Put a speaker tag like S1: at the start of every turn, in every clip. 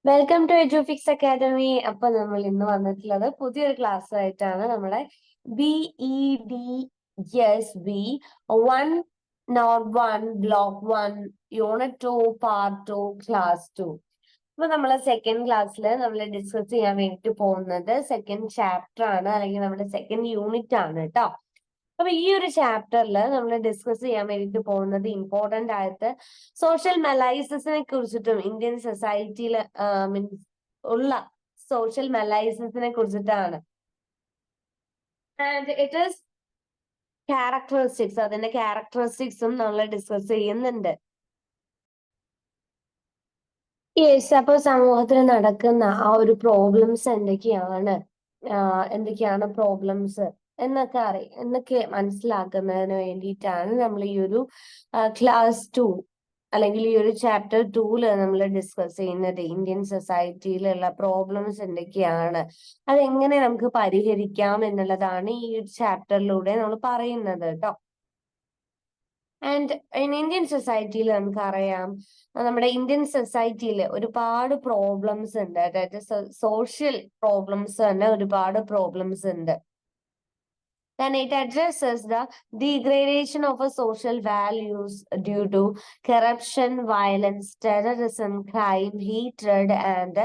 S1: Welcome to എഡ്യൂഫിക്സ് academy. അപ്പൊ നമ്മൾ ഇന്ന് വന്നിട്ടുള്ളത് പുതിയൊരു ക്ലാസ് ആയിട്ടാണ്. നമ്മുടെ BEDSB 101 block 1 unit 2 part 2 class 2. അപ്പൊ നമ്മളെ സെക്കൻഡ് ക്ലാസ്സിൽ നമ്മൾ ഡിസ്കസ് ചെയ്യാൻ വേണ്ടിട്ട് പോകുന്നത് സെക്കൻഡ് ചാപ്റ്റർ ആണ്, അല്ലെങ്കിൽ നമ്മുടെ സെക്കൻഡ് യൂണിറ്റ് ആണ് കേട്ടോ. അപ്പൊ ഈ ഒരു ചാപ്റ്ററിൽ നമ്മൾ ഡിസ്കസ് ചെയ്യാൻ വേണ്ടിട്ട് പോകുന്നത് ഇമ്പോർട്ടന്റ് ആയിട്ട് സോഷ്യൽ മെലൈസസിനെ കുറിച്ചിട്ടും ഇന്ത്യൻ സൊസൈറ്റിയിൽ മീൻസ് ഉള്ള സോഷ്യൽ മെലൈസസിനെ കുറിച്ചിട്ടാണ്. ആൻഡ് ഇറ്റ് ഈസ് ക്യാരക്ടറിസ്റ്റിക്സ്, അതിന്റെ ക്യാരക്ടറിസ്റ്റിക്സും നമ്മൾ ഡിസ്കസ് ചെയ്യുന്നുണ്ട്. യെസ്, അപ്പൊ സമൂഹത്തിൽ നടക്കുന്ന ആ ഒരു പ്രോബ്ലംസ് എന്തൊക്കെയാണ് പ്രോബ്ലംസ് എന്നൊക്കെ മനസ്സിലാക്കുന്നതിന് വേണ്ടിയിട്ടാണ് നമ്മൾ ഈ ഒരു ക്ലാസ് 2 അല്ലെങ്കിൽ ഈ ഒരു ചാപ്റ്റർ 2 നമ്മൾ ഡിസ്കസ് ചെയ്യുന്നത്. ഇന്ത്യൻ സൊസൈറ്റിയിലുള്ള പ്രോബ്ലംസ് എന്തൊക്കെയാണ്, അതെങ്ങനെ നമുക്ക് പരിഹരിക്കാം എന്നുള്ളതാണ് ഈ ഒരു ചാപ്റ്ററിലൂടെ നമ്മൾ പറയുന്നത് കേട്ടോ. ആൻഡ് ഇന്ത്യൻ സൊസൈറ്റിയിൽ നമുക്കറിയാം, നമ്മുടെ ഇന്ത്യൻ സൊസൈറ്റിയിൽ ഒരുപാട് പ്രോബ്ലംസ് ഉണ്ട്. അതായത് സോഷ്യൽ പ്രോബ്ലംസ് തന്നെ ഒരുപാട് പ്രോബ്ലംസ് ഉണ്ട്. Then it addresses the degradation of a social values due to corruption, violence, terrorism, crime, hatred, and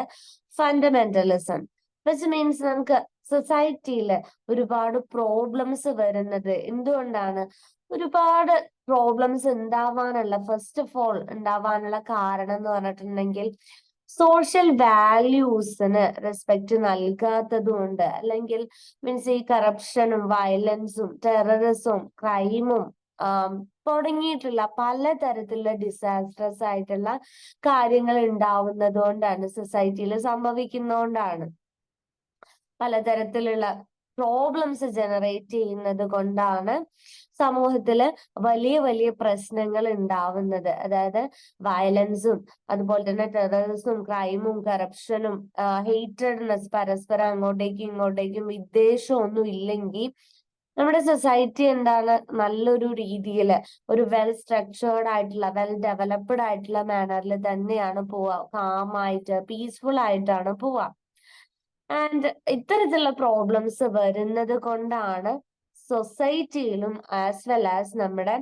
S1: fundamentalism. Which means നമുക്ക് സൊസൈറ്റിയിൽ ഒരുപാട് പ്രോബ്ലംസ് വരുന്നത് എന്തുകൊണ്ടാണ്? ഒരുപാട് പ്രോബ്ലംസ് ഫസ്റ്റ് ഓഫ് ഓൾ ഉണ്ടാവാനുള്ള കാരണം എന്ന് പറഞ്ഞിട്ടുണ്ടെങ്കിൽ സോഷ്യൽ വാല്യൂസിന് റെസ്പെക്ട് നൽകാത്തത് കൊണ്ട്, അല്ലെങ്കിൽ മീൻസ് ഈ കറപ്ഷനും വയലൻസും ടെററിസവും ക്രൈമും തുടങ്ങിയിട്ടുള്ള പലതരത്തിലുള്ള ഡിസാസ്റ്റേഴ്സ് ആയിട്ടുള്ള കാര്യങ്ങൾ ഉണ്ടാവുന്നത് കൊണ്ടാണ്, സൊസൈറ്റിയിൽ സംഭവിക്കുന്നതുകൊണ്ടാണ്, പലതരത്തിലുള്ള പ്രോബ്ലംസ് ജനറേറ്റ് ചെയ്യുന്നത് കൊണ്ടാണ് സമൂഹത്തില് വലിയ വലിയ പ്രശ്നങ്ങൾ ഉണ്ടാവുന്നത്. അതായത് വയലൻസും അതുപോലെ തന്നെ ടെററിസവും ക്രൈമും കറപ്ഷനും ഹേറ്റഡ്നെസ്, പരസ്പരം അങ്ങോട്ടേക്കും ഇങ്ങോട്ടേക്കും വിദ്വേഷം ഒന്നും ഇല്ലെങ്കിൽ നമ്മുടെ സൊസൈറ്റി നല്ലൊരു രീതിയിൽ ഒരു വെൽ സ്ട്രക്ചേർഡ് ആയിട്ടുള്ള വെൽ ഡെവലപ്ഡ് ആയിട്ടുള്ള മാനറിൽ തന്നെയാണ് പോവുക, കാമായിട്ട് പീസ്ഫുൾ ആയിട്ടാണ് പോവുക. ആൻഡ് ഇത്തരത്തിലുള്ള പ്രോബ്ലംസ് വരുന്നത് കൊണ്ടാണ് സൊസൈറ്റിയിലും ആസ് വെൽ ആസ് നമ്മുടെ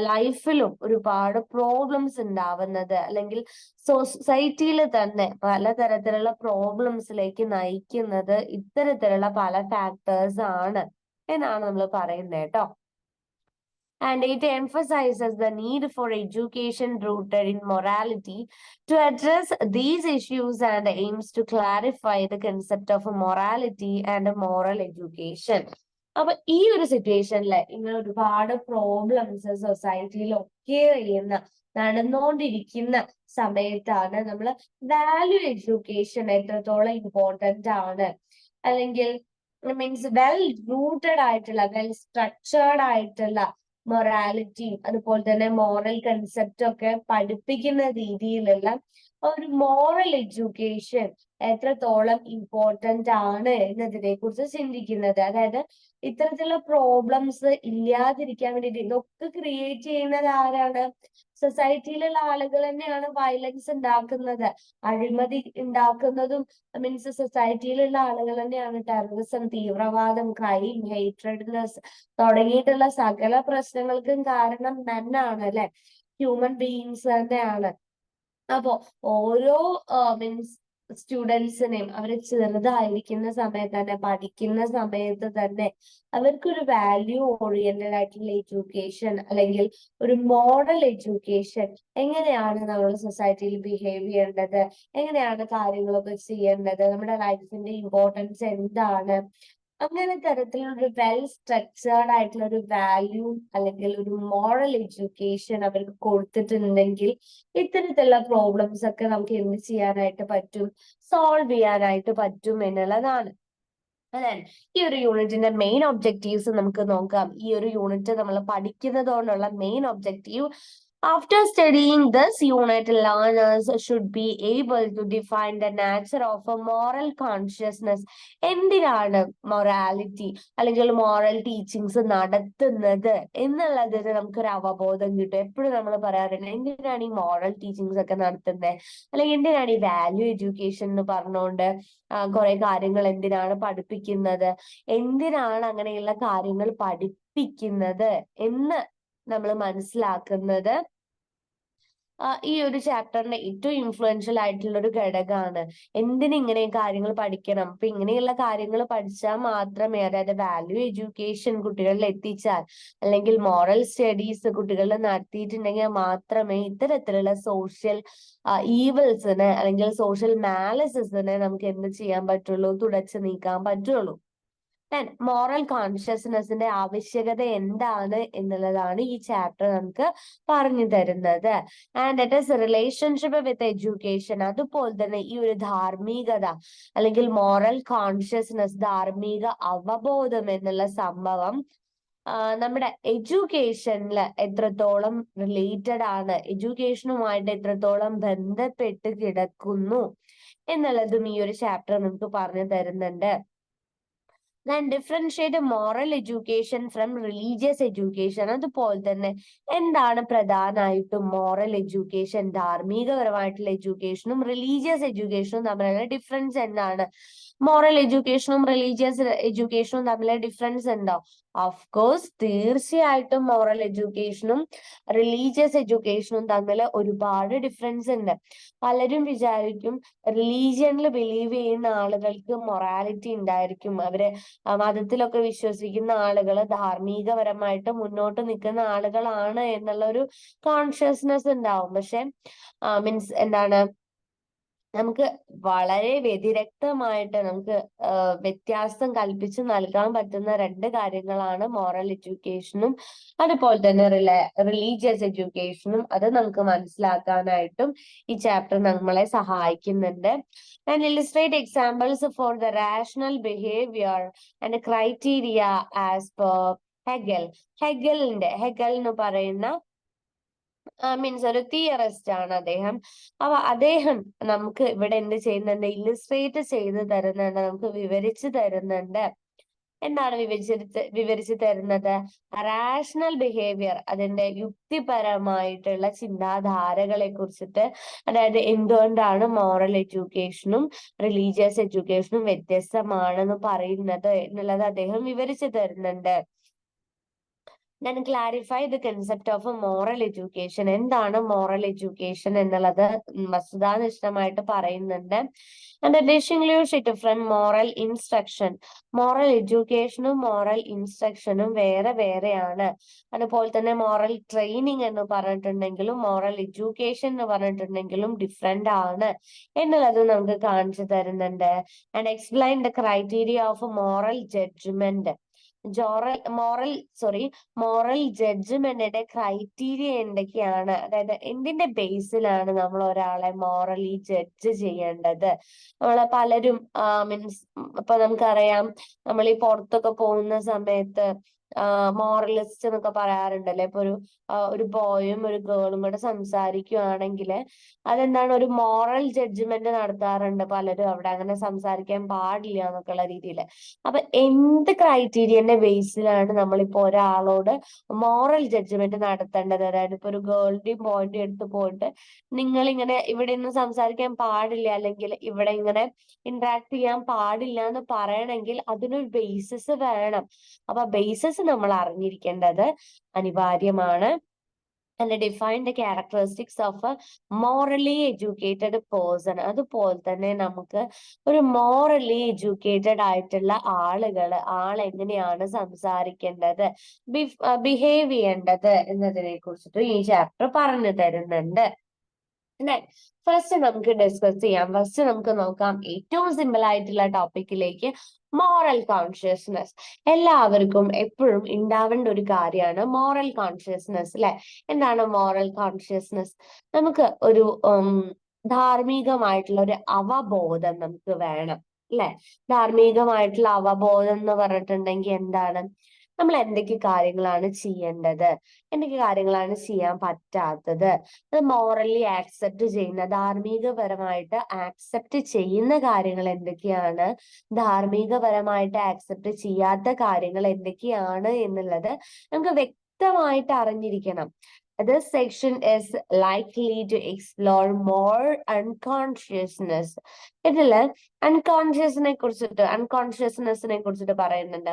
S1: ലൈഫിലും ഒരുപാട് പ്രോബ്ലംസ് ഉണ്ടാവുന്നത്, അല്ലെങ്കിൽ സൊസൈറ്റിയിൽ തന്നെ പലതരത്തിലുള്ള പ്രോബ്ലംസിലേക്ക് നയിക്കുന്നത് ഇത്തരത്തിലുള്ള പല ഫാക്ടേഴ്സ് ആണ് എന്നാണ് നമ്മൾ പറയുന്നത് കേട്ടോ. And it emphasizes the need for education rooted in morality to address these issues and aims to clarify the concept of morality and moral education. അപ്പൊ ഈ ഒരു സിറ്റുവേഷനിൽ ഇങ്ങനെ ഒരുപാട് പ്രോബ്ലംസ് സൊസൈറ്റിയിൽ നടന്നുകൊണ്ടിരിക്കുന്ന സമയത്താണ് നമ്മൾ വാല്യൂ എഡ്യൂക്കേഷൻ എത്രത്തോളം ഇമ്പോർട്ടന്റ് ആണ്, അല്ലെങ്കിൽ മീൻസ് വെൽ റൂട്ടഡ് ആയിട്ടുള്ള വെൽ സ്ട്രക്ചേർഡ് ആയിട്ടുള്ള മൊറാലിറ്റിയും അതുപോലെ തന്നെ മോറൽ കൺസെപ്റ്റും ഒക്കെ പഠിപ്പിക്കുന്ന രീതിയിലുള്ള ഒരു മോറൽ എഡ്യൂക്കേഷൻ എത്രത്തോളം ഇമ്പോർട്ടന്റ് ആണ് എന്നതിനെ കുറിച്ച് ചിന്തിക്കുന്നത്. അതായത് ഇത്തരത്തിലുള്ള പ്രോബ്ലംസ് ഇല്ലാതിരിക്കാൻ വേണ്ടിയിട്ട് ഇതൊക്കെ ക്രിയേറ്റ് ചെയ്യുന്നത് ആരാണ്? സൊസൈറ്റിയിലുള്ള ആളുകൾ തന്നെയാണ് വയലൻസ് ഉണ്ടാക്കുന്നത്, അഴിമതി ഉണ്ടാക്കുന്നതും മീൻസ് സൊസൈറ്റിയിലുള്ള ആളുകൾ തന്നെയാണ്. ടെററിസം, തീവ്രവാദം, ക്രൈം, ഹേറ്റ്രഡ്നെസ് തുടങ്ങിയിട്ടുള്ള സകല പ്രശ്നങ്ങൾക്കും കാരണം തന്നെയാണ്, അല്ലെ? ഹ്യൂമൻ ബീയിങ്സ് തന്നെയാണ്. അപ്പോ ഓരോ മീൻസ് സ്റ്റുഡൻസിനെയും അവര് ചെറുതായിരിക്കുന്ന സമയത്ത് തന്നെ, പഠിക്കുന്ന സമയത്ത് തന്നെ അവർക്കൊരു വാല്യൂ ഓറിയന്റഡ് ആയിട്ടുള്ള എഡ്യൂക്കേഷൻ, അല്ലെങ്കിൽ ഒരു മോഡൽ എഡ്യൂക്കേഷൻ, എങ്ങനെയാണ് നമ്മൾ സൊസൈറ്റിയിൽ ബിഹേവ് ചെയ്യേണ്ടത്, എങ്ങനെയാണ് കാര്യങ്ങളൊക്കെ ചെയ്യേണ്ടത്, നമ്മുടെ ലൈഫിന്റെ ഇമ്പോർട്ടൻസ് എന്താണ്, അങ്ങനെ തരത്തിലുള്ള ഒരു വെൽ സ്ട്രക്ചേർഡ് ആയിട്ടുള്ള ഒരു വാല്യൂ അല്ലെങ്കിൽ ഒരു മോറൽ എഡ്യൂക്കേഷൻ അവർക്ക് കൊടുത്തിട്ടുണ്ടെങ്കിൽ ഇത്തരത്തിലുള്ള പ്രോബ്ലംസ് ഒക്കെ നമുക്ക് എന്ത് ചെയ്യാനായിട്ട് പറ്റും? സോൾവ് ചെയ്യാനായിട്ട് പറ്റും എന്നുള്ളതാണ്. അതാണ് ഈ ഒരു യൂണിറ്റിന്റെ മെയിൻ ഒബ്ജക്റ്റീവ്സ് നമുക്ക് നോക്കാം. ഈ ഒരു യൂണിറ്റ് നമ്മൾ പഠിക്കുന്നത് കൊണ്ടുള്ള main objective After studying this unit, learners should be able to define the nature of a moral consciousness. എന്തിനാണ് മൊറാലിറ്റി അല്ലെങ്കിൽ മോറൽ ടീച്ചിങ്സ് നടത്തുന്നത് എന്നുള്ളതിന് നമുക്കൊരു അവബോധം കിട്ടും. എപ്പോഴും നമ്മൾ പറയാറുണ്ട് എന്തിനാണ് ഈ മോറൽ ടീച്ചിങ്സ് ഒക്കെ നടത്തുന്നത്, അല്ലെങ്കിൽ എന്തിനാണ് ഈ വാല്യൂ എഡ്യൂക്കേഷൻ എന്ന് പറഞ്ഞുകൊണ്ട് കുറെ കാര്യങ്ങൾ എന്തിനാണ് പഠിപ്പിക്കുന്നത്, എന്തിനാണ് അങ്ങനെയുള്ള കാര്യങ്ങൾ പഠിപ്പിക്കുന്നത് എന്ന് നമ്മൾ മനസ്സിലാക്കുന്നത് ഈ ഒരു ചാപ്റ്ററിന്റെ ഏറ്റവും ഇൻഫ്ലുവൻഷ്യൽ ആയിട്ടുള്ള ഒരു ഘടകമാണ്. എന്തിനിങ്ങനെ കാര്യങ്ങൾ പഠിക്കണം? അപ്പൊ ഇങ്ങനെയുള്ള കാര്യങ്ങൾ പഠിച്ചാൽ മാത്രമേ, അതായത് വാല്യൂ എഡ്യൂക്കേഷൻ കുട്ടികളിൽ എത്തിച്ചാൽ അല്ലെങ്കിൽ മോറൽ സ്റ്റഡീസ് കുട്ടികളിൽ നടത്തിയിട്ടുണ്ടെങ്കിൽ മാത്രമേ ഇത്തരത്തിലുള്ള സോഷ്യൽ ഈവിൾസിന് അല്ലെങ്കിൽ സോഷ്യൽ മാലസിസിനെ നമുക്ക് എന്ത് ചെയ്യാൻ പറ്റുള്ളൂ, തുടച്ചു നീക്കാൻ പറ്റുള്ളൂ. മോറൽ കോൺഷ്യസ്നെസിന്റെ ആവശ്യകത എന്താണ് എന്നുള്ളതാണ് ഈ ചാപ്റ്റർ നമുക്ക് പറഞ്ഞു തരുന്നത്. And it is relationship with education. അതുപോലെ തന്നെ ഈ ഒരു ധാർമ്മികത അല്ലെങ്കിൽ മോറൽ കോൺഷ്യസ്നെസ്, ധാർമ്മിക അവബോധം എന്നുള്ള സംഭവം നമ്മുടെ എഡ്യൂക്കേഷനിൽ എത്രത്തോളം റിലേറ്റഡ് ആണ്, എഡ്യൂക്കേഷനുമായിട്ട് എത്രത്തോളം ബന്ധപ്പെട്ട് കിടക്കുന്നു എന്നുള്ളതും ഈ ഒരു ചാപ്റ്റർ നമുക്ക് പറഞ്ഞു തരുന്നുണ്ട്. Then differentiate moral education from religious education. അതുപോലെ തന്നെ എന്താണ് പ്രധാനമായിട്ടും മോറൽ എഡ്യൂക്കേഷൻ, ധാർമ്മികപരമായിട്ടുള്ള എഡ്യൂക്കേഷനും റിലീജിയസ് എഡ്യൂക്കേഷനും തമ്മിലുള്ള ഡിഫറൻസ് എന്താണ്? മോറൽ എഡ്യൂക്കേഷനും റിലീജിയസ് എഡ്യൂക്കേഷനും തമ്മിലുള്ള ഡിഫറൻസ് ഉണ്ടോ? ഓഫ് കോഴ്സ്, തീർച്ചയായിട്ടും മോറൽ എഡ്യൂക്കേഷനും റിലീജിയസ് എഡ്യൂക്കേഷനും തമ്മിൽ ഒരുപാട് ഡിഫറൻസ് ഉണ്ട്. പലരും വിചാരിക്കും റിലീജിയനിൽ ബിലീവ് ചെയ്യുന്ന ആളുകൾക്ക് മൊറാലിറ്റി ഉണ്ടായിരിക്കും, അവര് മതത്തിലൊക്കെ വിശ്വസിക്കുന്ന ആളുകൾ ധാർമ്മികപരമായിട്ട് മുന്നോട്ട് നിൽക്കുന്ന ആളുകളാണ് എന്നുള്ള ഒരു കോൺഷ്യസ്നെസ് ഉണ്ടാവും. പക്ഷെ മീൻസ് എന്താണ്, നമുക്ക് വളരെ വ്യതിരക്തമായിട്ട് നമുക്ക് വ്യത്യാസം കൽപ്പിച്ച് നൽകാൻ പറ്റുന്ന രണ്ട് കാര്യങ്ങളാണ് മോറൽ എഡ്യൂക്കേഷനും അതുപോലെ തന്നെ റിലീജിയസ് എഡ്യൂക്കേഷനും. അത് നമുക്ക് മനസ്സിലാക്കാനായിട്ടും ഈ ചാപ്റ്റർ നമ്മളെ സഹായിക്കുന്നുണ്ട്. And illustrate examples for the rational behaviour and criteria as per Hegel. Hegel എന്ന് പറയുന്ന മീൻസ് ഒരു തിയറിസ്റ്റ് ആണ് അദ്ദേഹം. അപ്പൊ അദ്ദേഹം നമുക്ക് ഇവിടെ എന്ത് ചെയ്യുന്നുണ്ട്, ഇല്ലുസ്ട്രേറ്റ് ചെയ്ത് തരുന്നുണ്ട്, നമുക്ക് വിവരിച്ചു തരുന്നുണ്ട്. എന്താണ് വിവരിച്ചു തരുന്നത്? റാഷണൽ ബിഹേവിയർ, അതിന്റെ യുക്തിപരമായിട്ടുള്ള ചിന്താധാരകളെ കുറിച്ചിട്ട്, അതായത് എന്തുകൊണ്ടാണ് മോറൽ എഡ്യൂക്കേഷനും റിലീജിയസ് എഡ്യൂക്കേഷനും വ്യത്യസ്തമാണെന്ന് പറയുന്നത് എന്നുള്ളത് അദ്ദേഹം വിവരിച്ചു തരുന്നുണ്ട്. Then clarify the concept of a moral education. എന്താണ് മോറൽ എഡ്യൂക്കേഷൻ എന്നുള്ളത് വസ്തുതാനിഷ്ഠമായിട്ട് പറയുന്നുണ്ട്. And distinguish it from moral instruction. Moral എഡ്യൂക്കേഷനും മോറൽ ഇൻസ്ട്രക്ഷനും വേറെയാണ്. അതുപോലെ തന്നെ മോറൽ ട്രെയിനിങ് എന്ന് പറഞ്ഞിട്ടുണ്ടെങ്കിലും മോറൽ എഡ്യൂക്കേഷൻ എന്ന് പറഞ്ഞിട്ടുണ്ടെങ്കിലും ഡിഫറെന്റ് ആണ് എന്നുള്ളത് നമുക്ക് കാണിച്ചു തരുന്നുണ്ട്. And explain the criteria of a moral judgment. Moral ജഡ്ജ്മെന്റിന്റെ ക്രൈറ്റീരിയ എന്തൊക്കെയാണ്, അതായത് എന്തിന്റെ ബേസിലാണ് നമ്മൾ ഒരാളെ മോറലി ജഡ്ജ് ചെയ്യേണ്ടത്? നമ്മളെ പലരും മീൻസ് ഇപ്പൊ നമുക്കറിയാം, നമ്മൾ ഈ പുറത്തൊക്കെ പോകുന്ന സമയത്ത് മോറലിസ്റ്റ് എന്നൊക്കെ പറയാറുണ്ടല്ലേ. ഇപ്പൊ ഒരു ബോയും ഒരു ഗേളും കൂടെ സംസാരിക്കുകയാണെങ്കിൽ അതെന്താണ്, ഒരു മോറൽ ജഡ്ജ്മെന്റ് നടത്താറുണ്ട് പലരും അവിടെ, അങ്ങനെ സംസാരിക്കാൻ പാടില്ല എന്നൊക്കെയുള്ള രീതിയിൽ. അപ്പൊ എന്ത് ക്രൈറ്റീരിയന്റെ ബേസിലാണ് നമ്മളിപ്പോ ഒരാളോട് മോറൽ ജഡ്ജ്മെന്റ് നടത്തേണ്ടത്? അതായത് ഇപ്പൊ ഒരു ഗേളിന്റെയും ബോയിന്റെയും അടുത്ത് പോയിട്ട് നിങ്ങൾ ഇങ്ങനെ ഇവിടെ നിന്ന് സംസാരിക്കാൻ പാടില്ല അല്ലെങ്കിൽ ഇവിടെ ഇങ്ങനെ ഇന്ററാക്ട് ചെയ്യാൻ പാടില്ല എന്ന് പറയണമെങ്കിൽ അതിനൊരു ബേസിസ് വേണം. അപ്പൊ ബേസിസ് നമ്മൾ അറിഞ്ഞിരിക്കേണ്ടത് അനിവാര്യമാണ്. And define the characteristics of a morally educated person. അതുപോലെ തന്നെ നമുക്ക് ഒരു മോറലി എഡ്യൂക്കേറ്റഡ് ആയിട്ടുള്ള ആളെങ്ങനെയാണ് സംസാരിക്കേണ്ടത്, ബിഹേവ് ചെയ്യേണ്ടത് എന്നതിനെ കുറിച്ചിട്ട് ഈ ചാപ്റ്റർ പറഞ്ഞു തരുന്നുണ്ട്. ഫസ്റ്റ് നമുക്ക് ഡിസ്കസ് ചെയ്യാം. ഫസ്റ്റ് നമുക്ക് നോക്കാം ഏറ്റവും സിമ്പിൾ ആയിട്ടുള്ള ടോപ്പിക്കിലേക്ക്, മോറൽ കോൺഷ്യസ്നെസ്. എല്ലാവർക്കും എപ്പോഴും ഉണ്ടാവേണ്ട ഒരു കാര്യമാണ് മോറൽ കോൺഷ്യസ്നെസ്, അല്ലെ? എന്താണ് മോറൽ കോൺഷ്യസ്നെസ്? നമുക്ക് ഒരു ധാർമ്മികമായിട്ടുള്ള ഒരു അവബോധം നമുക്ക് വേണം, അല്ലെ? ധാർമ്മികമായിട്ടുള്ള അവബോധം എന്ന് പറഞ്ഞിട്ടുണ്ടെങ്കിൽ എന്താണ്? നമ്മൾ എന്തൊക്കെ കാര്യങ്ങളാണ് ചെയ്യേണ്ടത്, എന്തൊക്കെ കാര്യങ്ങളാണ് ചെയ്യാൻ പറ്റാത്തത്, അത് മോറലി ആക്സെപ്റ്റ് ചെയ്യുന്ന, ധാർമ്മികപരമായിട്ട് ആക്സെപ്റ്റ് ചെയ്യുന്ന കാര്യങ്ങൾ എന്തൊക്കെയാണ്, ധാർമ്മികപരമായിട്ട് ആക്സെപ്റ്റ് ചെയ്യാത്ത കാര്യങ്ങൾ എന്തൊക്കെയാണ് എന്നുള്ളത് നമുക്ക് വ്യക്തമായിട്ട് അറിഞ്ഞിരിക്കണം. This section is likely to explore more unconsciousness. ഇതില് അൺകോൺഷ്യസ്നെസ്സിനെ കുറിച്ചിട്ട് പറയുന്നുണ്ട്.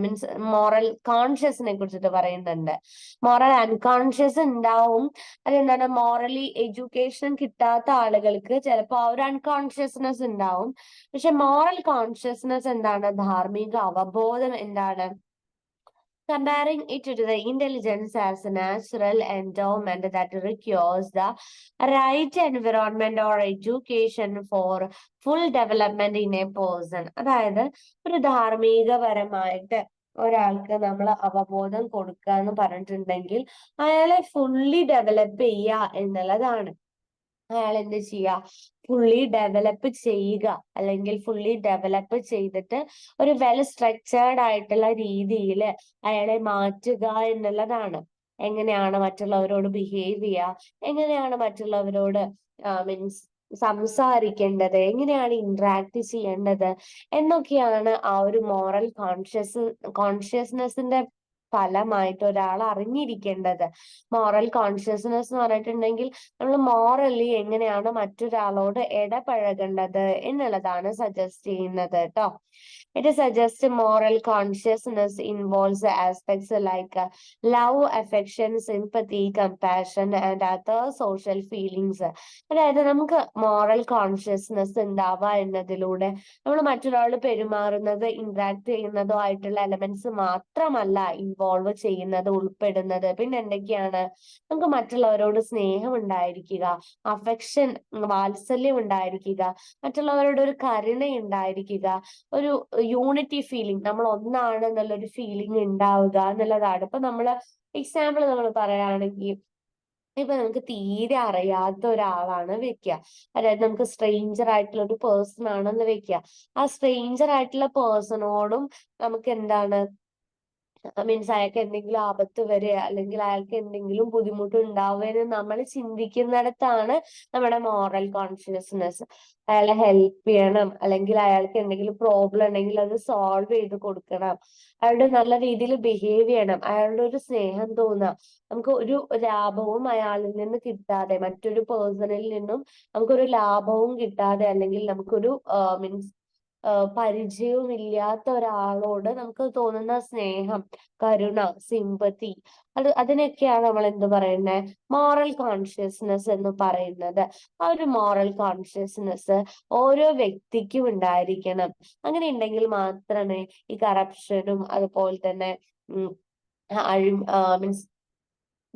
S1: മീൻസ് മോറൽ കോൺഷ്യസിനെ കുറിച്ചിട്ട് പറയുന്നുണ്ട്. മോറൽ അൺകോൺഷ്യസ് ഉണ്ടാവും. അതെന്താണ്, മോറലി എഡ്യൂക്കേഷൻ കിട്ടാത്ത ആളുകൾക്ക് ചിലപ്പോൾ ആ ഒരു അൺകോൺഷ്യസ്നെസ് ഉണ്ടാവും. പക്ഷെ മോറൽ കോൺഷ്യസ്നെസ് എന്താണ്, ധാർമ്മിക അവബോധം എന്താണ്, comparing it to the intelligence as a natural endowment that requires the right environment or education for full development in a person. അതായത് ഒരു ധാർമ്മികപരമായിട്ട് ഒരാൾക്ക് നമ്മൾ അവബോധം കൊടുക്കുക എന്ന് പറഞ്ഞിട്ടുണ്ടെങ്കിൽ അയാളെ ഫുള്ളി ഡെവലപ്പ് ചെയ്യുക എന്നുള്ളതാണ്. അയാൾ എന്ത് ചെയ്യുക, ഫുള്ളി ഡെവലപ്പ് ചെയ്യുക, അല്ലെങ്കിൽ ഫുള്ളി ഡെവലപ്പ് ചെയ്തിട്ട് ഒരു വെൽ സ്ട്രക്ചേർഡ് ആയിട്ടുള്ള രീതിയിൽ അയാളെ മാറ്റുക എന്നുള്ളതാണ്. എങ്ങനെയാണ് മറ്റുള്ളവരോട് ബിഹേവ് ചെയ്യുക, എങ്ങനെയാണ് മറ്റുള്ളവരോട് മീൻസ് സംസാരിക്കേണ്ടത്, എങ്ങനെയാണ് ഇന്ററാക്ട് ചെയ്യേണ്ടത് എന്നൊക്കെയാണ് ആ ഒരു മോറൽ കോൺഷ്യസ്നെസിന്റെ ഫലമായിട്ട് ഒരാൾ അറിഞ്ഞിരിക്കേണ്ടത്. മോറൽ കോൺഷ്യസ്നെസ് എന്ന് പറഞ്ഞിട്ടുണ്ടെങ്കിൽ നമ്മൾ മോറലി എങ്ങനെയാണ് മറ്റൊരാളോട് ഇടപഴകേണ്ടത് എന്നുള്ളതാണ് സജസ്റ്റ് ചെയ്യുന്നത് കേട്ടോ. It suggest moral consciousness involves aspects like love, affection, sympathy, compassion and other social feelings. അതായത് നമുക്ക് മോറൽ കോൺഷ്യസ്നെസ് ഉണ്ടാവുക എന്നതിലൂടെ നമ്മൾ മറ്റൊരാളോട് പെരുമാറുന്നത്, ഇന്ററാക്ട് ചെയ്യുന്നതോ ആയിട്ടുള്ള എലമെന്റ്സ് മാത്രമല്ല ഇൻവോൾവ് ചെയ്യുന്നത്, ഉൾപ്പെടുന്നത്. പിന്നെ എന്തൊക്കെയാണ്, നമുക്ക് മറ്റുള്ളവരോട് സ്നേഹം ഉണ്ടായിരിക്കുക, അഫെക്ഷൻ, വാത്സല്യം ഉണ്ടായിരിക്കുക, മറ്റുള്ളവരോട് ഒരു കരുണ ഉണ്ടായിരിക്കുക, ഒരു യൂണിറ്റി ഫീലിംഗ്, നമ്മൾ ഒന്നാണ് എന്നുള്ളൊരു ഫീലിംഗ് ഉണ്ടാവുക എന്നുള്ളതാണ്. ഇപ്പൊ നമ്മള് എക്സാമ്പിൾ നമ്മൾ പറയുകയാണെങ്കിൽ, ഇപ്പൊ നമുക്ക് തീരെ അറിയാത്ത ഒരാളാണ് വെക്കുക, അതായത് നമുക്ക് സ്ട്രേഞ്ചർ ആയിട്ടുള്ള ഒരു പേഴ്സൺ ആണെന്ന് വെക്കുക. ആ സ്ട്രേഞ്ചർ ആയിട്ടുള്ള പേഴ്സണോടും നമുക്ക് എന്താണ്, മീൻസ് അയാൾക്ക് എന്തെങ്കിലും ആപത്ത് വരിക അല്ലെങ്കിൽ അയാൾക്ക് എന്തെങ്കിലും ബുദ്ധിമുട്ട് ഉണ്ടാവുമെന്ന് നമ്മൾ ചിന്തിക്കുന്നിടത്താണ് നമ്മുടെ മോറൽ കോൺഷ്യസ്നെസ്. അയാളെ ഹെൽപ്പ് ചെയ്യണം, അല്ലെങ്കിൽ അയാൾക്ക് എന്തെങ്കിലും പ്രോബ്ലം ഉണ്ടെങ്കിൽ അത് സോൾവ് ചെയ്ത് കൊടുക്കണം, അയാളുടെ നല്ല രീതിയിൽ ബിഹേവ് ചെയ്യണം, അയാളുടെ ഒരു സ്നേഹം തോന്നുക. നമുക്ക് ഒരു ലാഭവും അയാളിൽ നിന്ന് കിട്ടാതെ, മറ്റൊരു പേഴ്സണിൽ നിന്നും നമുക്കൊരു ലാഭവും കിട്ടാതെ, അല്ലെങ്കിൽ നമുക്കൊരു മീൻസ് പരിചയവും ഇല്ലാത്ത ഒരാളോട് നമുക്ക് തോന്നുന്ന സ്നേഹം, കരുണ, സിമ്പതി, അതിനൊക്കെയാണ് നമ്മൾ എന്ത് പറയുന്നത്, മോറൽ കോൺഷ്യസ്നെസ് എന്ന് പറയുന്നത്. ആ ഒരു മോറൽ കോൺഷ്യസ്നെസ് ഓരോ വ്യക്തിക്കും ഉണ്ടായിരിക്കണം. അങ്ങനെ ഉണ്ടെങ്കിൽ മാത്രമേ ഈ കറപ്ഷനും അതുപോലെ തന്നെ മീൻസ്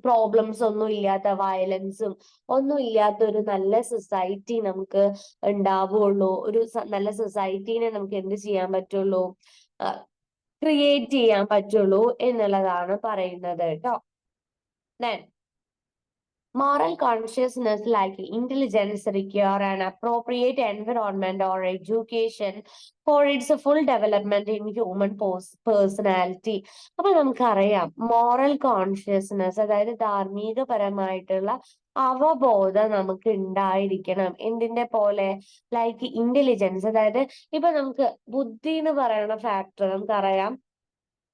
S1: പ്രോബ്ലംസ് ഒന്നും ഇല്ലാത്ത, വയലൻസും ഒന്നും ഇല്ലാത്ത ഒരു നല്ല സൊസൈറ്റി നമുക്ക് ഉണ്ടാവുള്ളൂ. ഒരു നല്ല സൊസൈറ്റീനെ നമുക്ക് എന്ത് ചെയ്യാൻ പറ്റുള്ളൂ, ക്രിയേറ്റ് ചെയ്യാൻ പറ്റുള്ളൂ എന്നുള്ളതാണ് പറയുന്നത് കേട്ടോ. Moral consciousness, like intelligence, require an appropriate environment or education for its full development in human personality. അപ്പൊ നമുക്കറിയാം മോറൽ കോൺഷ്യസ്നെസ്, അതായത് ധാർമ്മികപരമായിട്ടുള്ള അവബോധം നമുക്ക് ഉണ്ടായിരിക്കണം. എന്തിന്റെ പോലെ, ലൈക്ക് ഇന്റലിജൻസ്, അതായത് ഇപ്പൊ നമുക്ക് ബുദ്ധി എന്ന് പറയുന്ന ഫാക്ടർ നമുക്കറിയാം,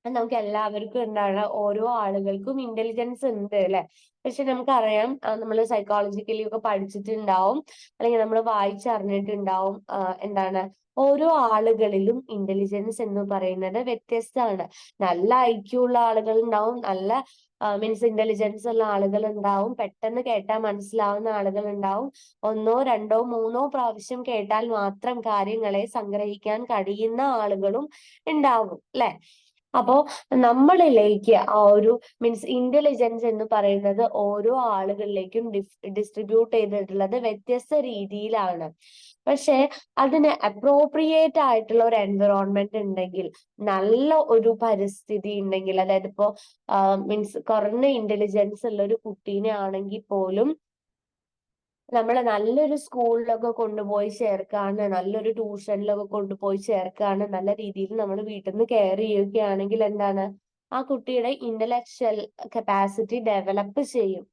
S1: നമുക്ക് എല്ലാവർക്കും എന്താണ്, ഓരോ ആളുകൾക്കും ഇന്റലിജൻസ് ഉണ്ട് അല്ലെ. പക്ഷെ നമുക്കറിയാം, നമ്മൾ സൈക്കോളജിക്കലി ഒക്കെ പഠിച്ചിട്ടുണ്ടാവും, അല്ലെങ്കിൽ നമ്മൾ വായിച്ചറിഞ്ഞിട്ടുണ്ടാവും, എന്താണ്, ഓരോ ആളുകളിലും ഇന്റലിജൻസ് എന്ന് പറയുന്നത് വ്യത്യസ്തമാണ്. നല്ല IQ ഉള്ള ആളുകൾ ഉണ്ടാവും, നല്ല മീൻസ് ഇന്റലിജൻസ് ഉള്ള ആളുകൾ ഉണ്ടാവും, പെട്ടെന്ന് കേട്ടാൽ മനസ്സിലാവുന്ന ആളുകൾ ഉണ്ടാവും, ഒന്നോ രണ്ടോ മൂന്നോ പ്രാവശ്യം കേട്ടാൽ മാത്രം കാര്യങ്ങളെ സംഗ്രഹിക്കാൻ കഴിയുന്ന ആളുകളും ഉണ്ടാവും അല്ലെ. അപ്പോ നമ്മളിലേക്ക് ആ ഒരു മീൻസ് ഇന്റലിജൻസ് എന്ന് പറയുന്നത് ഓരോ ആളുകളിലേക്കും ഡിസ്ട്രിബ്യൂട്ട് ചെയ്തിട്ടുള്ളത് വ്യത്യസ്ത രീതിയിലാണ്. പക്ഷെ അതിന് അപ്രോപ്രിയേറ്റ് ആയിട്ടുള്ള ഒരു എൻവിറോൺമെന്റ് ഉണ്ടെങ്കിൽ, നല്ല ഒരു പരിസ്ഥിതി ഉണ്ടെങ്കിൽ, അതായത് ഇപ്പോ മീൻസ് കുറഞ്ഞ ഇന്റലിജൻസ് ഉള്ള ഒരു കുട്ടീനെ ആണെങ്കിൽ പോലും നമ്മള് നല്ലൊരു സ്കൂളിലൊക്കെ കൊണ്ടുപോയി ചേർക്കാണ്, നല്ലൊരു ട്യൂഷനിലൊക്കെ കൊണ്ടുപോയി ചേർക്കാണ്, നല്ല രീതിയിൽ നമ്മൾ വീട്ടിൽ നിന്ന് കെയർ ചെയ്യുകയാണെങ്കിൽ എന്താണ്, ആ കുട്ടിയുടെ ഇന്റലക്ച്വൽ കപ്പാസിറ്റി ഡെവലപ്പ് ചെയ്യും.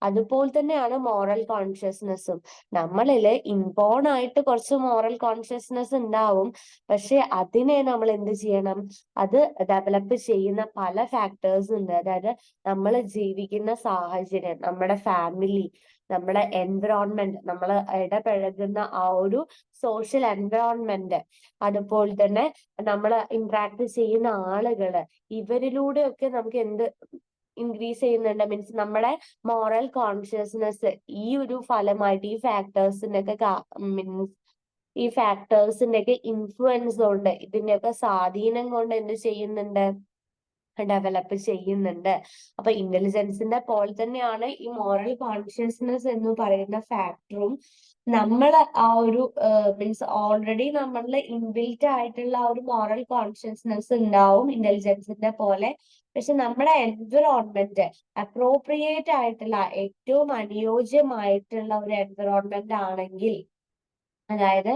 S1: അതുപോലെ തന്നെയാണ് മോറൽ കോൺഷ്യസ്നെസ്സും. നമ്മളില് ഇൻബോൺ ആയിട്ട് കുറച്ച് മോറൽ കോൺഷ്യസ്നെസ് ഉണ്ടാവും. പക്ഷെ അതിനെ നമ്മൾ എന്ത് ചെയ്യണം, അത് ഡെവലപ്പ് ചെയ്യുന്ന പല ഫാക്ടേഴ്സ് ഉണ്ട്. അതായത് നമ്മൾ ജീവിക്കുന്ന സാഹചര്യം, നമ്മുടെ ഫാമിലി, നമ്മുടെ എൻവിറോൺമെന്റ്, നമ്മൾ ഇടപഴകുന്ന ആ ഒരു സോഷ്യൽ എൻവിറോൺമെന്റ്, അതുപോലെ തന്നെ നമ്മൾ ഇന്ററാക്ട് ചെയ്യുന്ന ആളുകള്, ഇവരിലൂടെയൊക്കെ നമുക്ക് എന്ത് ഇൻക്രീസ് ചെയ്യുന്നുണ്ട്, മീൻസ് നമ്മുടെ മോറൽ കോൺഷ്യസ്നെസ് ഈ ഒരു ഫലമായിട്ട് ഈ ഫാക്ടേഴ്സിന്റെ ഒക്കെ ഇൻഫ്ലുവൻസ് കൊണ്ട്, ഇതിന്റെയൊക്കെ സ്വാധീനം കൊണ്ട് എന്ത് ചെയ്യുന്നുണ്ട്, ഡെവലപ്പ് ചെയ്യുന്നുണ്ട്. അപ്പൊ ഇന്റലിജൻസിന്റെ പോലെ തന്നെയാണ് ഈ മോറൽ കോൺഷ്യസ്നെസ് എന്ന് പറയുന്ന ഫാക്ടറും. നമ്മൾ ആ ഒരു മീൻസ് ഓൾറെഡി നമ്മളിൽ ഇൻബിൽറ്റ് ആയിട്ടുള്ള ആ ഒരു മോറൽ കോൺഷ്യസ്നെസ് ഉണ്ടാവും ഇന്റലിജൻസിന്റെ പോലെ. പക്ഷെ നമ്മുടെ എൻവിറോൺമെന്റ് അപ്രോപ്രിയേറ്റ് ആയിട്ടുള്ള, ഏറ്റവും അനുയോജ്യമായിട്ടുള്ള ഒരു എൻവിറോൺമെന്റ് ആണെങ്കിൽ, അതായത്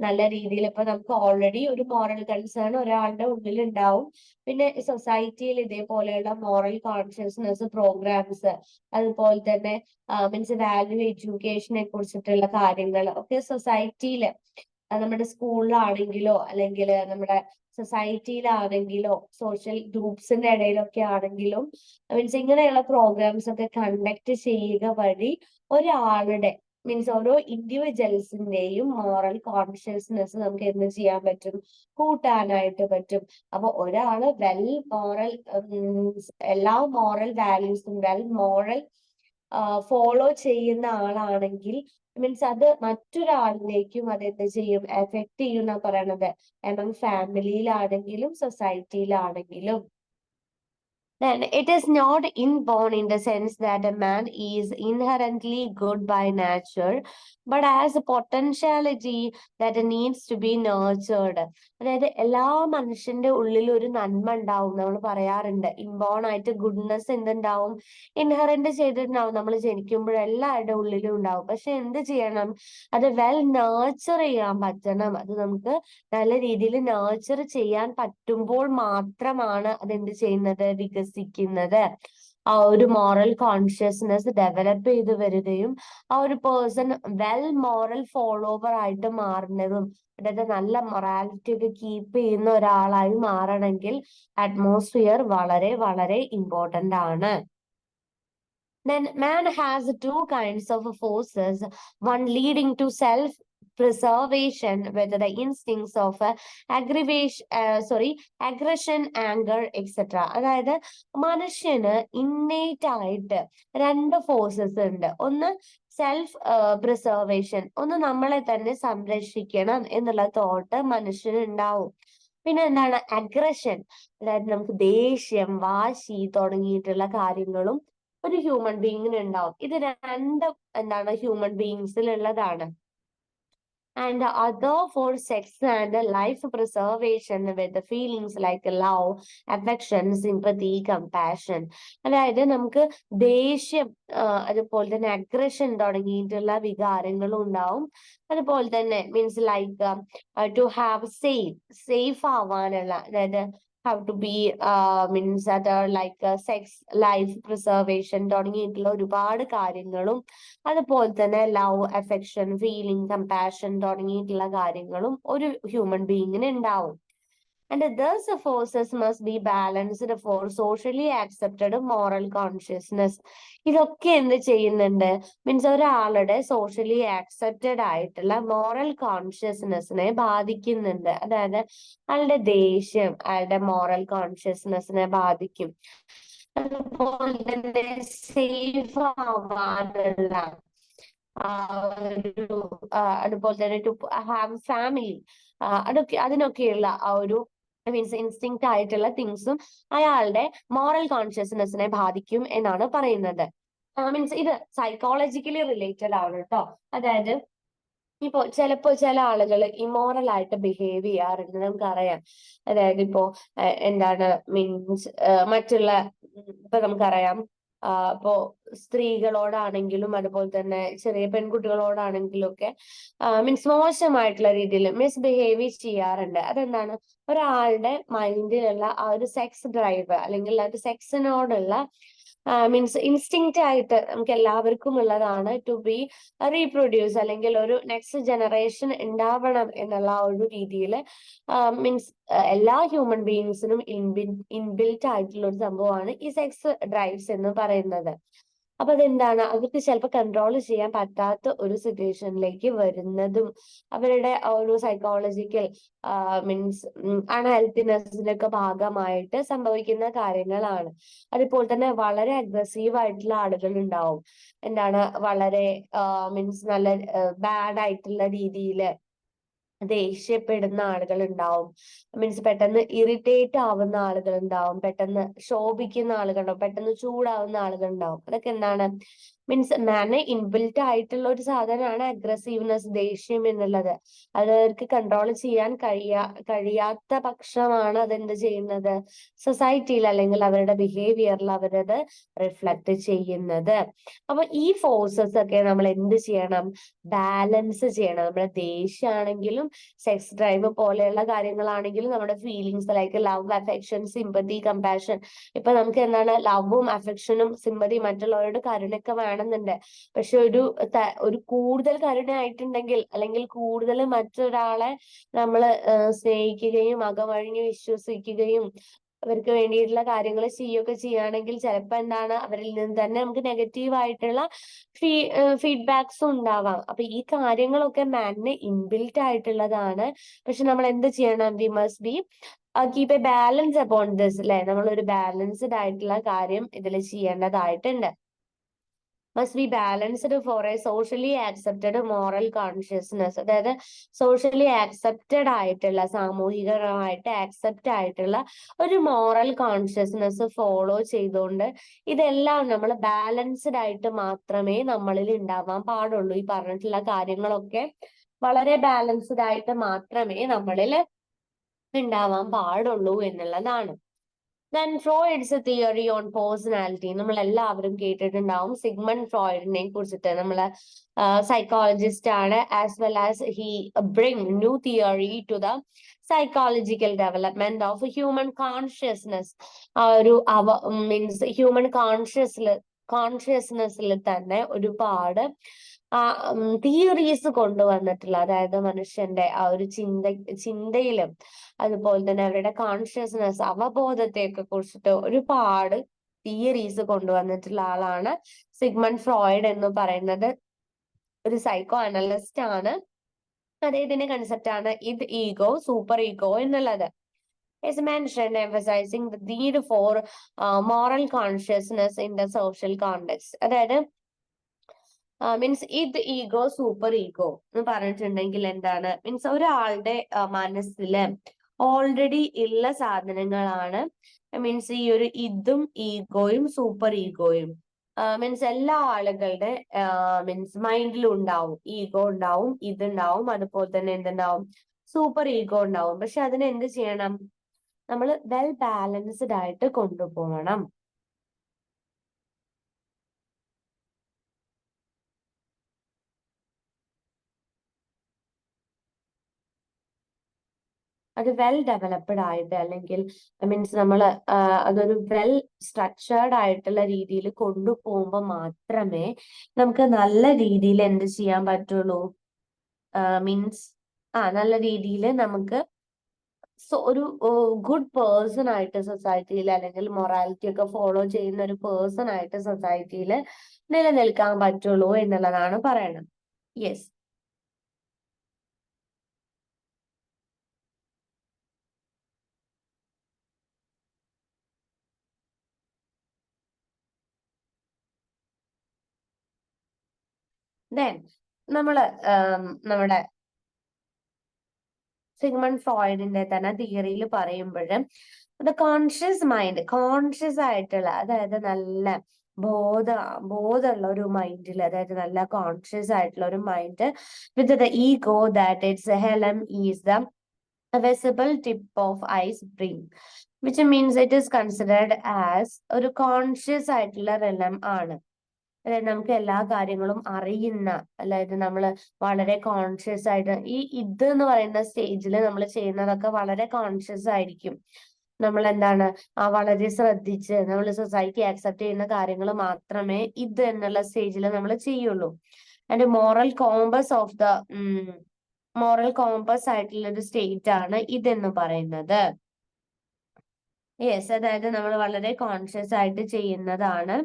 S1: നല്ല രീതിയിൽ ഇപ്പൊ നമുക്ക് ഓൾറെഡി ഒരു മോറൽ കൺസേൺ ഒരാളുടെ ഉള്ളിൽ ഉണ്ടാവും. പിന്നെ സൊസൈറ്റിയിൽ ഇതേപോലെയുള്ള മോറൽ കോൺഷ്യസ്നെസ് പ്രോഗ്രാംസ്, അതുപോലെ തന്നെ മീൻസ് വാല്യൂ എഡ്യൂക്കേഷനെ കുറിച്ചിട്ടുള്ള കാര്യങ്ങൾ ഒക്കെ സൊസൈറ്റിയില്, നമ്മുടെ സ്കൂളിലാണെങ്കിലോ അല്ലെങ്കിൽ നമ്മുടെ സൊസൈറ്റിയിലാണെങ്കിലോ സോഷ്യൽ ഗ്രൂപ്പ്സിന്റെ ഇടയിലൊക്കെ ആണെങ്കിലും മീൻസ് ഇങ്ങനെയുള്ള പ്രോഗ്രാംസ് ഒക്കെ കണ്ടക്ട് ചെയ്യുക വഴി ഒരാളുടെ, മീൻസ് ഓരോ ഇൻഡിവിജ്വൽസിന്റെയും മോറൽ കോൺഷ്യസ്നെസ് നമുക്ക് എന്ത് ചെയ്യാൻ പറ്റും, കൂട്ടാനായിട്ട് പറ്റും. അപ്പൊ ഒരാള് വെൽ മോറൽ, എല്ലാ മോറൽ വാല്യൂസും വെൽ മോറൽ ഫോളോ ചെയ്യുന്ന ആളാണെങ്കിൽ, മീൻസ് അത് മറ്റൊരാളിലേക്കും അത് എന്ത് ചെയ്യും, എഫക്ട് ചെയ്യും എന്നാ പറയണത്. Among ഫാമിലിയിലാണെങ്കിലും സൊസൈറ്റിയിലാണെങ്കിലും. Then it is not inborn in the sense that a man is inherently good by nature, but has a potentiality that needs to be nurtured. അതായത് എല്ലാ മനുഷ്യന്റെ ഉള്ളിൽ ഒരു നന്മ ഉണ്ടാവും. നമ്മൾ പറയാറുണ്ട്, ഇൻബോൺ ആയിട്ട് ഗുഡ്നെസ് എന്തുണ്ടാവും, ഇൻഹറന്റ് ചെയ്തിട്ടുണ്ടാവും. നമ്മൾ ജനിക്കുമ്പോൾ എല്ലാവരുടെ ഉള്ളിലും ഉണ്ടാവും. പക്ഷെ എന്ത് ചെയ്യണം, അത് വെൽ നേർച്ചർ ചെയ്യാൻ പറ്റണം. അത് നമുക്ക് നല്ല രീതിയിൽ നേർച്ചർ ചെയ്യാൻ പറ്റുമ്പോൾ മാത്രമാണ് അതെന്ത് ചെയ്യുന്നത്, വികസിക്കുന്നത്. ആ ഒരു മോറൽ കോൺഷ്യസ്നെസ് ഡെവലപ്പ് ചെയ്ത് വരികയും ആ ഒരു പേഴ്സൺ വെൽ മോറൽ ഫോളോവർ ആയിട്ട് മാറുന്നതും, അതായത് നല്ല മൊറാലിറ്റി ഒക്കെ കീപ്പ് ചെയ്യുന്ന ഒരാളായി മാറണമെങ്കിൽ അറ്റ്മോസ്ഫിയർ വളരെ വളരെ ഇമ്പോർട്ടന്റ് ആണ്. Then man has two kinds of forces, one leading to self-preservation with the instincts of aggression, anger, etc. അതായത് മനുഷ്യന് ഇന്നേറ്റ് ആയിട്ട് രണ്ട് ഫോഴ്സസ് ഉണ്ട്. ഒന്ന് സെൽഫ് പ്രിസർവേഷൻ, ഒന്ന് നമ്മളെ തന്നെ സംരക്ഷിക്കണം എന്നുള്ള തോട്ട് മനുഷ്യന് ഉണ്ടാവും. പിന്നെ എന്താണ് അഗ്രഷൻ, അതായത് നമുക്ക് ദേഷ്യം, വാശി തുടങ്ങിയിട്ടുള്ള കാര്യങ്ങളും ഒരു ഹ്യൂമൻ ബീയിങ്ങിന് ഉണ്ടാവും. ഇത് രണ്ടും എന്താണ് ഹ്യൂമൻ ബീയിങ്സിൽ ഉള്ളതാണ്. And the other for sex and life preservation with the feelings like love, affection, sympathy, compassion. അതായത് നമുക്ക് ദേഷ്യം, അതുപോലെ തന്നെ അഗ്രഷൻ തുടങ്ങിയിട്ടുള്ള വികാരങ്ങളും ഉണ്ടാവും. അതുപോലെ തന്നെ means like to have safe ആവാനുള്ള, അതായത് how to be means that are like sex, life preservation തുടങ്ങിയിട്ടുള്ള ഒരുപാട് കാര്യങ്ങളും, അതുപോലെ തന്നെ ലവ്, അഫെക്ഷൻ, ഫീലിംഗ്, കമ്പാഷൻ തുടങ്ങിയിട്ടുള്ള കാര്യങ്ങളും ഒരു ഹ്യൂമൻ ബീയിങ്ങിന് ഉണ്ടാവും. And thus the forces must be balanced for socially accepted moral consciousness. ഇതൊക്കെ എന്ത് ചെയ്യുന്നുണ്ട്, മീൻസ് ഒരാളുടെ സോഷ്യലി ആക്സെപ്റ്റഡ് ആയിട്ടുള്ള മോറൽ കോൺഷ്യസ്നെസ്സിനെ ബാധിക്കുന്നുണ്ട്. അതായത് അയാളുടെ ദേഷ്യം അയാളുടെ മോറൽ കോൺഷ്യസ്നെസ്സിനെ ബാധിക്കും. അതുപോലെ തന്നെ സേഫ് ആവാനുള്ള ഒരു അതുപോലെ തന്നെ ടു ഹാവ് ഫാമിലി, അതിനൊക്കെയുള്ള ആ ഒരു മീൻസ് ഇൻസ്റ്റിങ്ക്റ്റ് ആയിട്ടുള്ള തിങ്സും അയാളുടെ മോറൽ കോൺഷ്യസ്നെസ്സിനെ ബാധിക്കും എന്നാണ് പറയുന്നത്. മീൻസ് ഇത് സൈക്കോളജിക്കലി റിലേറ്റഡ് ആണ് കേട്ടോ. അതായത് ഇപ്പോ ചിലപ്പോ ചില ആളുകൾ ഇമോറൽ ആയിട്ട് ബിഹേവ് ചെയ്യാറുണ്ട്, നമുക്കറിയാം. അതായത് ഇപ്പോ എന്താണ് മീൻസ് മറ്റുള്ള ഇപ്പൊ നമുക്കറിയാം ഇപ്പോ സ്ത്രീകളോടാണെങ്കിലും അതുപോലെ തന്നെ ചെറിയ പെൺകുട്ടികളോടാണെങ്കിലും ഒക്കെ മീൻസ് മോശമായിട്ടുള്ള രീതിയിൽ മിസ്ബിഹേവ് ചെയ്യാറുണ്ട്. അതെന്താണ്, ഒരാളുടെ മൈൻഡിലുള്ള ആ ഒരു സെക്സ് ഡ്രൈവ് അല്ലെങ്കിൽ ആ ഒരു സെക്സിനോടുള്ള മീൻസ് ഇൻസ്റ്റിങ്ക്റ്റ് ആയിട്ട് നമുക്ക് എല്ലാവർക്കും ഉള്ളതാണ് ടു ബി റീപ്രൊഡ്യൂസ്, അല്ലെങ്കിൽ ഒരു നെക്സ്റ്റ് ജനറേഷൻ ഉണ്ടാവണം എന്നുള്ള ആ ഒരു രീതിയിൽ മീൻസ് എല്ലാ ഹ്യൂമൻ ബീയിങ്സിനും ഇൻബിൽറ്റ് ആയിട്ടുള്ള ഒരു സംഭവമാണ് ഈ സെക്സ് ഡ്രൈവ്സ് എന്ന് പറയുന്നത്. അപ്പൊ അതെന്താണ്, അവർക്ക് ചിലപ്പോൾ കൺട്രോൾ ചെയ്യാൻ പറ്റാത്ത ഒരു സിറ്റുവേഷനിലേക്ക് വരുന്നതും അവരുടെ ആ ഒരു സൈക്കോളജിക്കൽ മീൻസ് അൺഹെൽത്തിനെസ്സിനൊക്കെ ഭാഗമായിട്ട് സംഭവിക്കുന്ന കാര്യങ്ങളാണ്. അതുപോലെ തന്നെ വളരെ അഗ്രസീവ് ആയിട്ടുള്ള ആളുകൾ ഉണ്ടാവും. എന്താണ്, വളരെ മീൻസ് നല്ല ബാഡ് ആയിട്ടുള്ള രീതിയിൽ ദേഷ്യപ്പെടുന്ന ആളുകൾ ഉണ്ടാവും. മീൻസ് പെട്ടെന്ന് ഇറിറ്റേറ്റ് ആവുന്ന ആളുകൾ ഉണ്ടാവും, പെട്ടെന്ന് ശോഭിക്കുന്ന ആളുകൾ ഉണ്ടാവും, പെട്ടെന്ന് ചൂടാവുന്ന ആളുകൾ ഉണ്ടാവും. അതൊക്കെ എന്താണ്, മീൻസ് മാനെ ഇൻബിൽറ്റ് ആയിട്ടുള്ള ഒരു സാധനമാണ് അഗ്രസീവ്നെസ്, ദേഷ്യം എന്നുള്ളത്. അത് അവർക്ക് കൺട്രോൾ ചെയ്യാൻ കഴിയാത്ത പക്ഷമാണ് അതെന്ത് ചെയ്യുന്നത്, സൊസൈറ്റിയിൽ അല്ലെങ്കിൽ അവരുടെ ബിഹേവിയറിൽ അവരത് റിഫ്ലക്ട് ചെയ്യുന്നത്. അപ്പൊ ഈ ഫോഴ്സസ് ഒക്കെ നമ്മൾ എന്ത് ചെയ്യണം, ബാലൻസ് ചെയ്യണം. നമ്മുടെ ദേഷ്യമാണെങ്കിലും സെക്സ് ഡ്രൈവ് പോലെയുള്ള കാര്യങ്ങളാണെങ്കിലും നമ്മുടെ feelings like love, affection, sympathy, compassion. ഇപ്പൊ നമുക്ക് എന്താണ്, ലവും അഫെക്ഷനും സിമ്പതി, മറ്റുള്ളവരുടെ കരുണയൊക്കെ വേണമെന്നുണ്ട്. പക്ഷെ ഒരു കൂടുതൽ കരുണ ആയിട്ടുണ്ടെങ്കിൽ അല്ലെങ്കിൽ കൂടുതൽ മറ്റൊരാളെ നമ്മൾ സ്നേഹിക്കുകയും അകമഴിഞ്ഞ് വിശ്വസിക്കുകയും അവർക്ക് വേണ്ടിയിട്ടുള്ള കാര്യങ്ങൾ ചെയ്യുകയൊക്കെ ചെയ്യുകയാണെങ്കിൽ ചിലപ്പോ എന്താണ്, അവരിൽ നിന്ന് തന്നെ നമുക്ക് നെഗറ്റീവ് ആയിട്ടുള്ള ഫീഡ്ബാക്സും ഉണ്ടാവാം. അപ്പൊ ഈ കാര്യങ്ങളൊക്കെ മാനിന് ഇൻബിൽറ്റ് ആയിട്ടുള്ളതാണ്. പക്ഷെ നമ്മൾ എന്ത് ചെയ്യണം, we must be keep a balance upon this, അല്ലെ? നമ്മൾ ഒരു ബാലൻസ്ഡ് ആയിട്ടുള്ള കാര്യം ഇതിൽ ചെയ്യേണ്ടതായിട്ടുണ്ട്. Must be balanced for a socially accepted moral consciousness. അതായത് സോഷ്യലി ആക്സെപ്റ്റഡ് ആയിട്ടുള്ള, സാമൂഹികമായിട്ട് ആക്സെപ്റ്റ് ആയിട്ടുള്ള ഒരു മോറൽ കോൺഷ്യസ്നെസ് ഫോളോ ചെയ്തുകൊണ്ട് ഇതെല്ലാം നമ്മൾ ബാലൻസ്ഡ് ആയിട്ട് മാത്രമേ നമ്മളിൽ ഉണ്ടാവാൻ പാടുള്ളൂ. ഈ പറഞ്ഞിട്ടുള്ള കാര്യങ്ങളൊക്കെ വളരെ ബാലൻസ്ഡ് ആയിട്ട് മാത്രമേ നമ്മളിൽ ഉണ്ടാവാൻ പാടുള്ളൂ എന്നുള്ളതാണ്. Then Freud's theory on personality, നമ്മൾ എല്ലാവരും കേട്ടിട്ടുണ്ടാവും. സിഗ്മണ്ട് ഫ്രോയിഡിനെ കുറിച്ചിട്ട്. നമ്മള് സൈക്കോളജിസ്റ്റ് ആണ്, as well as he bring new theory to the psychological development of human consciousness. ആ ഒരു മീൻസ് ഹ്യൂമൻ കോൺഷ്യസ്നെസ്സിൽ തന്നെ ഒരുപാട് തിയറീസ് കൊണ്ടുവന്നിട്ടുള്ള, അതായത് മനുഷ്യന്റെ ആ ഒരു ചിന്തയിലും അതുപോലെ തന്നെ അവരുടെ കോൺഷ്യസ്നെസ്, അവബോധത്തെയൊക്കെ കുറിച്ചിട്ട് ഒരുപാട് തിയറീസ് കൊണ്ടുവന്നിട്ടുള്ള ആളാണ് സിഗ്മണ്ട് ഫ്രോയിഡ് എന്ന് പറയുന്നത്. ഒരു സൈക്കോ അനലിസ്റ്റ് ആണ്. അദ്ദേഹത്തിന്റെ കൺസെപ്റ്റ് ആണ് ഇത് ഈഗോ, സൂപ്പർ ഈഗോ എന്നുള്ളത്. Is mentioned emphasizing the need for moral consciousness in the social context. അതായത് മീൻസ് ഇത് ഈഗോ, സൂപ്പർ ഈഗോ എന്ന് പറഞ്ഞിട്ടുണ്ടെങ്കിൽ എന്താണ്, മീൻസ് ഒരാളുടെ മനസ്സില് ഓൾറെഡി ഉള്ള സാധനങ്ങളാണ്. മീൻസ് ഈ ഒരു ഇതും ഈഗോയും സൂപ്പർ ഈഗോയും മീൻസ് എല്ലാ ആളുകളുടെ മീൻസ് മൈൻഡിലും ഉണ്ടാവും. ഈഗോ ഉണ്ടാവും, ഇതുണ്ടാവും, അതുപോലെ തന്നെ എന്തുണ്ടാവും, സൂപ്പർ ഈഗോ ഉണ്ടാവും. പക്ഷെ അതിനെ എന്ത് ചെയ്യണം, നമ്മൾ വെൽ ബാലൻസ്ഡ് ആയിട്ട് കൊണ്ടുപോകണം. അത് വെൽ ഡെവലപ്ഡ് ആയിട്ട്, അല്ലെങ്കിൽ മീൻസ് നമ്മൾ അതൊരു വെൽ സ്ട്രക്ചേർഡ് ആയിട്ടുള്ള രീതിയിൽ കൊണ്ടുപോകുമ്പോൾ മാത്രമേ നമുക്ക് നല്ല രീതിയിൽ എന്ത് ചെയ്യാൻ പറ്റുള്ളൂ, മീൻസ് നല്ല രീതിയിൽ നമുക്ക് ഒരു ഗുഡ് പേഴ്സൺ ആയിട്ട് സൊസൈറ്റിയിൽ, അല്ലെങ്കിൽ മൊറാലിറ്റി ഒക്കെ ഫോളോ ചെയ്യുന്ന ഒരു പേഴ്സൺ ആയിട്ട് സൊസൈറ്റിയിൽ നിലനിൽക്കാൻ പറ്റുള്ളൂ എന്നുള്ളതാണ് പറയണത്. യെസ്. ദെൻ നമ്മള് നമ്മുടെ സിഗ്മണ്ട് ഫ്രോയിഡിന്റെ തന്നെ തിയറിയിൽ പറയുമ്പോൾ ദ കോൺഷ്യസ് മൈൻഡ്, കോൺഷ്യസ് ആയിട്ടുള്ള, അതായത് നല്ല ബോധമുള്ള ഒരു മൈൻഡിൽ, അതായത് നല്ല കോൺഷ്യസ് ആയിട്ടുള്ള ഒരു mind with the ego that its helm is the a visible tip of iceberg, which means it is considered as ഒരു കോൺഷ്യസ് ആയിട്ടുള്ള റെലം ആണ്. അതായത് നമുക്ക് എല്ലാ കാര്യങ്ങളും അറിയുന്ന, അതായത് നമ്മൾ വളരെ കോൺഷ്യസ് ആയിട്ട് ഇത് എന്ന് പറയുന്ന സ്റ്റേജിൽ നമ്മൾ ചെയ്യുന്നതൊക്കെ വളരെ കോൺഷ്യസ് ആയിരിക്കും. നമ്മൾ എന്താണ് വളരെ ശ്രദ്ധിച്ച് നമ്മൾ സൊസൈറ്റി ആക്സെപ്റ്റ് ചെയ്യുന്ന കാര്യങ്ങൾ മാത്രമേ ഇത് എന്നുള്ള സ്റ്റേജിൽ നമ്മൾ ചെയ്യുള്ളൂ. ആൻഡ് മോറൽ കോമ്പസ് ആയിട്ടുള്ള ഒരു സ്റ്റേറ്റ് ആണ് ഇതെന്ന് പറയുന്നത്. യെസ്, അതായത് നമ്മൾ വളരെ കോൺഷ്യസ് ആയിട്ട് ചെയ്യുന്നതാണ്.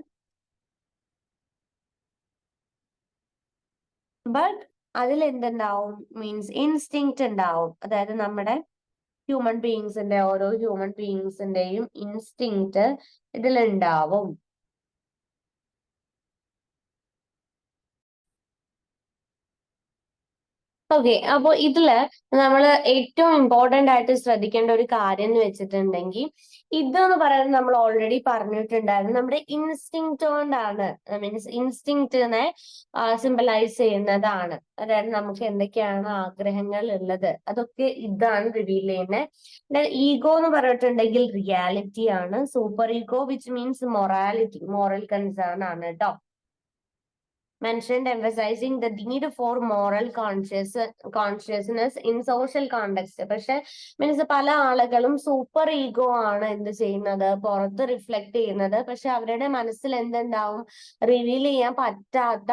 S1: ബട്ട് അതിൽ എന്തുണ്ടാവും, മീൻസ് ഇൻസ്റ്റിങ്ക്റ്റ് ഉണ്ടാവും. അതായത് നമ്മുടെ ഓരോ ഹ്യൂമൻ ബീയിങ്സിന്റെയും ഇൻസ്റ്റിങ്ക്റ്റ് ഇതിലുണ്ടാവും. ഓക്കെ, അപ്പൊ ഇതില് നമ്മൾ ഏറ്റവും ഇമ്പോർട്ടന്റ് ആയിട്ട് ശ്രദ്ധിക്കേണ്ട ഒരു കാര്യം എന്ന് വെച്ചിട്ടുണ്ടെങ്കിൽ, ഇതെന്ന് പറയുന്നത് നമ്മൾ ഓൾറെഡി പറഞ്ഞിട്ടുണ്ടായിരുന്നു, നമ്മുടെ ഇൻസ്റ്റിങ്ക്റ്റ് കൊണ്ടാണ്. മീൻസ് ഇൻസ്റ്റിങ്ക്റ്റിനെ സിംബലൈസ് ചെയ്യുന്നതാണ്. അതായത് നമുക്ക് എന്തൊക്കെയാണ് ആഗ്രഹങ്ങൾ ഉള്ളത് അതൊക്കെ ഇതാണ് റിവീൽ ചെയ്യുന്നത്. ഈഗോ എന്ന് പറഞ്ഞിട്ടുണ്ടെങ്കിൽ റിയാലിറ്റി ആണ്. Super ego which means moral concern ആണ് കേട്ടോ. mentioned emphasizing the need for moral consciousness in social context. പക്ഷെ മീൻസ് പല ആളുകളും സൂപ്പർ ഈഗോ ആണ് എന്ത് ചെയ്യുന്നത്, പുറത്ത് റിഫ്ലക്ട് ചെയ്യുന്നത്. പക്ഷെ അവരുടെ മനസ്സിൽ എന്തുണ്ടാവും, റിവീൽ ചെയ്യാൻ പറ്റാത്ത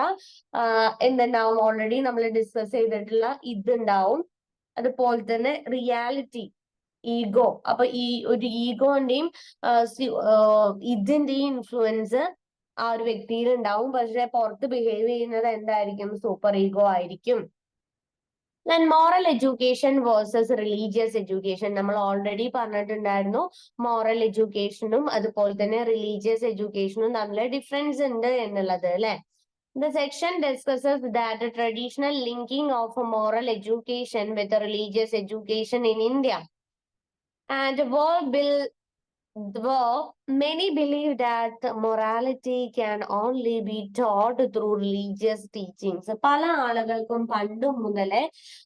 S1: എന്തുണ്ടാവും, ഓൾറെഡി നമ്മൾ ഡിസ്കസ് ചെയ്തിട്ടുള്ള ഇതുണ്ടാവും. അതുപോലെ തന്നെ റിയാലിറ്റി, ഈഗോ. അപ്പൊ ഈ ഒരു ഈഗോന്റെയും ഇതിന്റെയും ഇൻഫ്ലുവൻസ് ആ ഒരു വ്യക്തിയിൽ ഉണ്ടാവും. പക്ഷെ പുറത്ത് ബിഹേവ് ചെയ്യുന്നത് എന്തായിരിക്കും, സൂപ്പർ ഈഗോ ആയിരിക്കും. Then moral education versus religious education. നമ്മൾ ഓൾറെഡി പറഞ്ഞിട്ടുണ്ടായിരുന്നു മോറൽ എഡ്യൂക്കേഷനും അതുപോലെ തന്നെ റിലീജിയസ് എഡ്യൂക്കേഷനും തമ്മിൽ ഡിഫറൻസ് ഉണ്ട് എന്നുള്ളത് അല്ലെ. The section discusses that the traditional linking of moral education with religious education in India. And though many believe that morality can only be taught through religious teachings. പല ആളുകൾക്കും പണ്ട് മുതലേ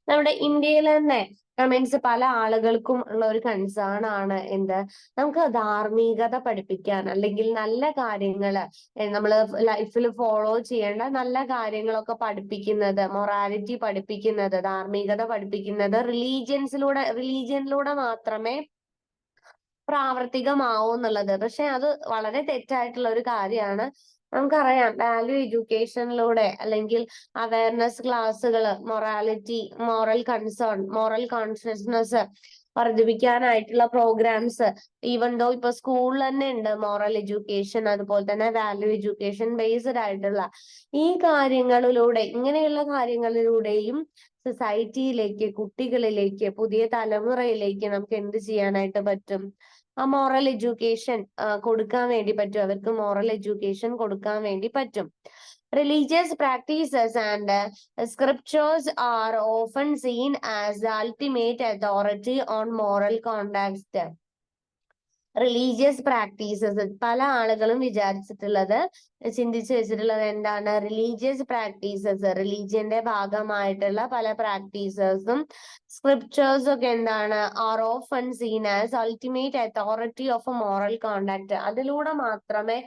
S1: നമ്മുടെ ഇന്ത്യയിൽ തന്നെ മീൻസ് പല ആളുകൾക്കും ഉള്ള ഒരു കൺസേൺ ആണ് എന്ത്, നമുക്ക് ധാർമ്മികത പഠിപ്പിക്കാൻ അല്ലെങ്കിൽ നല്ല കാര്യങ്ങൾ നമ്മൾ ലൈഫിൽ ഫോളോ ചെയ്യേണ്ട നല്ല കാര്യങ്ങളൊക്കെ പഠിപ്പിക്കുന്നത്, മൊറാലിറ്റി പഠിപ്പിക്കുന്നത്, ധാർമ്മികത പഠിപ്പിക്കുന്നത് റിലീജിയനിലൂടെ മാത്രമേ പ്രാവർത്തികമാവും എന്നുള്ളത്. പക്ഷെ അത് വളരെ തെറ്റായിട്ടുള്ള ഒരു കാര്യമാണ്. നമുക്കറിയാം വാല്യൂ എഡ്യൂക്കേഷനിലൂടെ അല്ലെങ്കിൽ അവയർനെസ് ക്ലാസ്സുകൾ, മൊറാലിറ്റി, മോറൽ കോൺഷ്യസ്നസ് വർദ്ധിപ്പിക്കാനായിട്ടുള്ള പ്രോഗ്രാംസ് ഈവൻ ദോ ഇപ്പൊ സ്കൂളിൽ തന്നെ ഉണ്ട് മോറൽ എഡ്യൂക്കേഷൻ, അതുപോലെ തന്നെ വാല്യൂ എഡ്യൂക്കേഷൻ ബേസ്ഡ് ആയിട്ടുള്ള ഈ കാര്യങ്ങളിലൂടെ, ഇങ്ങനെയുള്ള കാര്യങ്ങളിലൂടെയും സൊസൈറ്റിയിലേക്ക്, കുട്ടികളിലേക്ക്, പുതിയ തലമുറയിലേക്ക് നമുക്ക് എന്ത് ചെയ്യാനായിട്ട് പറ്റും, ആ മോറൽ എഡ്യൂക്കേഷൻ കൊടുക്കാൻ വേണ്ടി പറ്റും. അവർക്ക് മോറൽ എഡ്യൂക്കേഷൻ കൊടുക്കാൻ വേണ്ടി പറ്റും. Religious practices and scriptures are often seen as the ultimate authority on moral conduct. Religious practices, പല ആളുകളും ചിന്തിച്ചു വെച്ചിട്ടുള്ളത് എന്താണ്, റിലീജിയസ് പ്രാക്ടീസസ്, റിലീജിയന്റെ ഭാഗമായിട്ടുള്ള പല പ്രാക്ടീസസും സ്ക്രിപ്റ്റേഴ്സും ഒക്കെ എന്താണ്, R often scene as ultimate authority of moral contact. അതിലൂടെ മാത്രമേ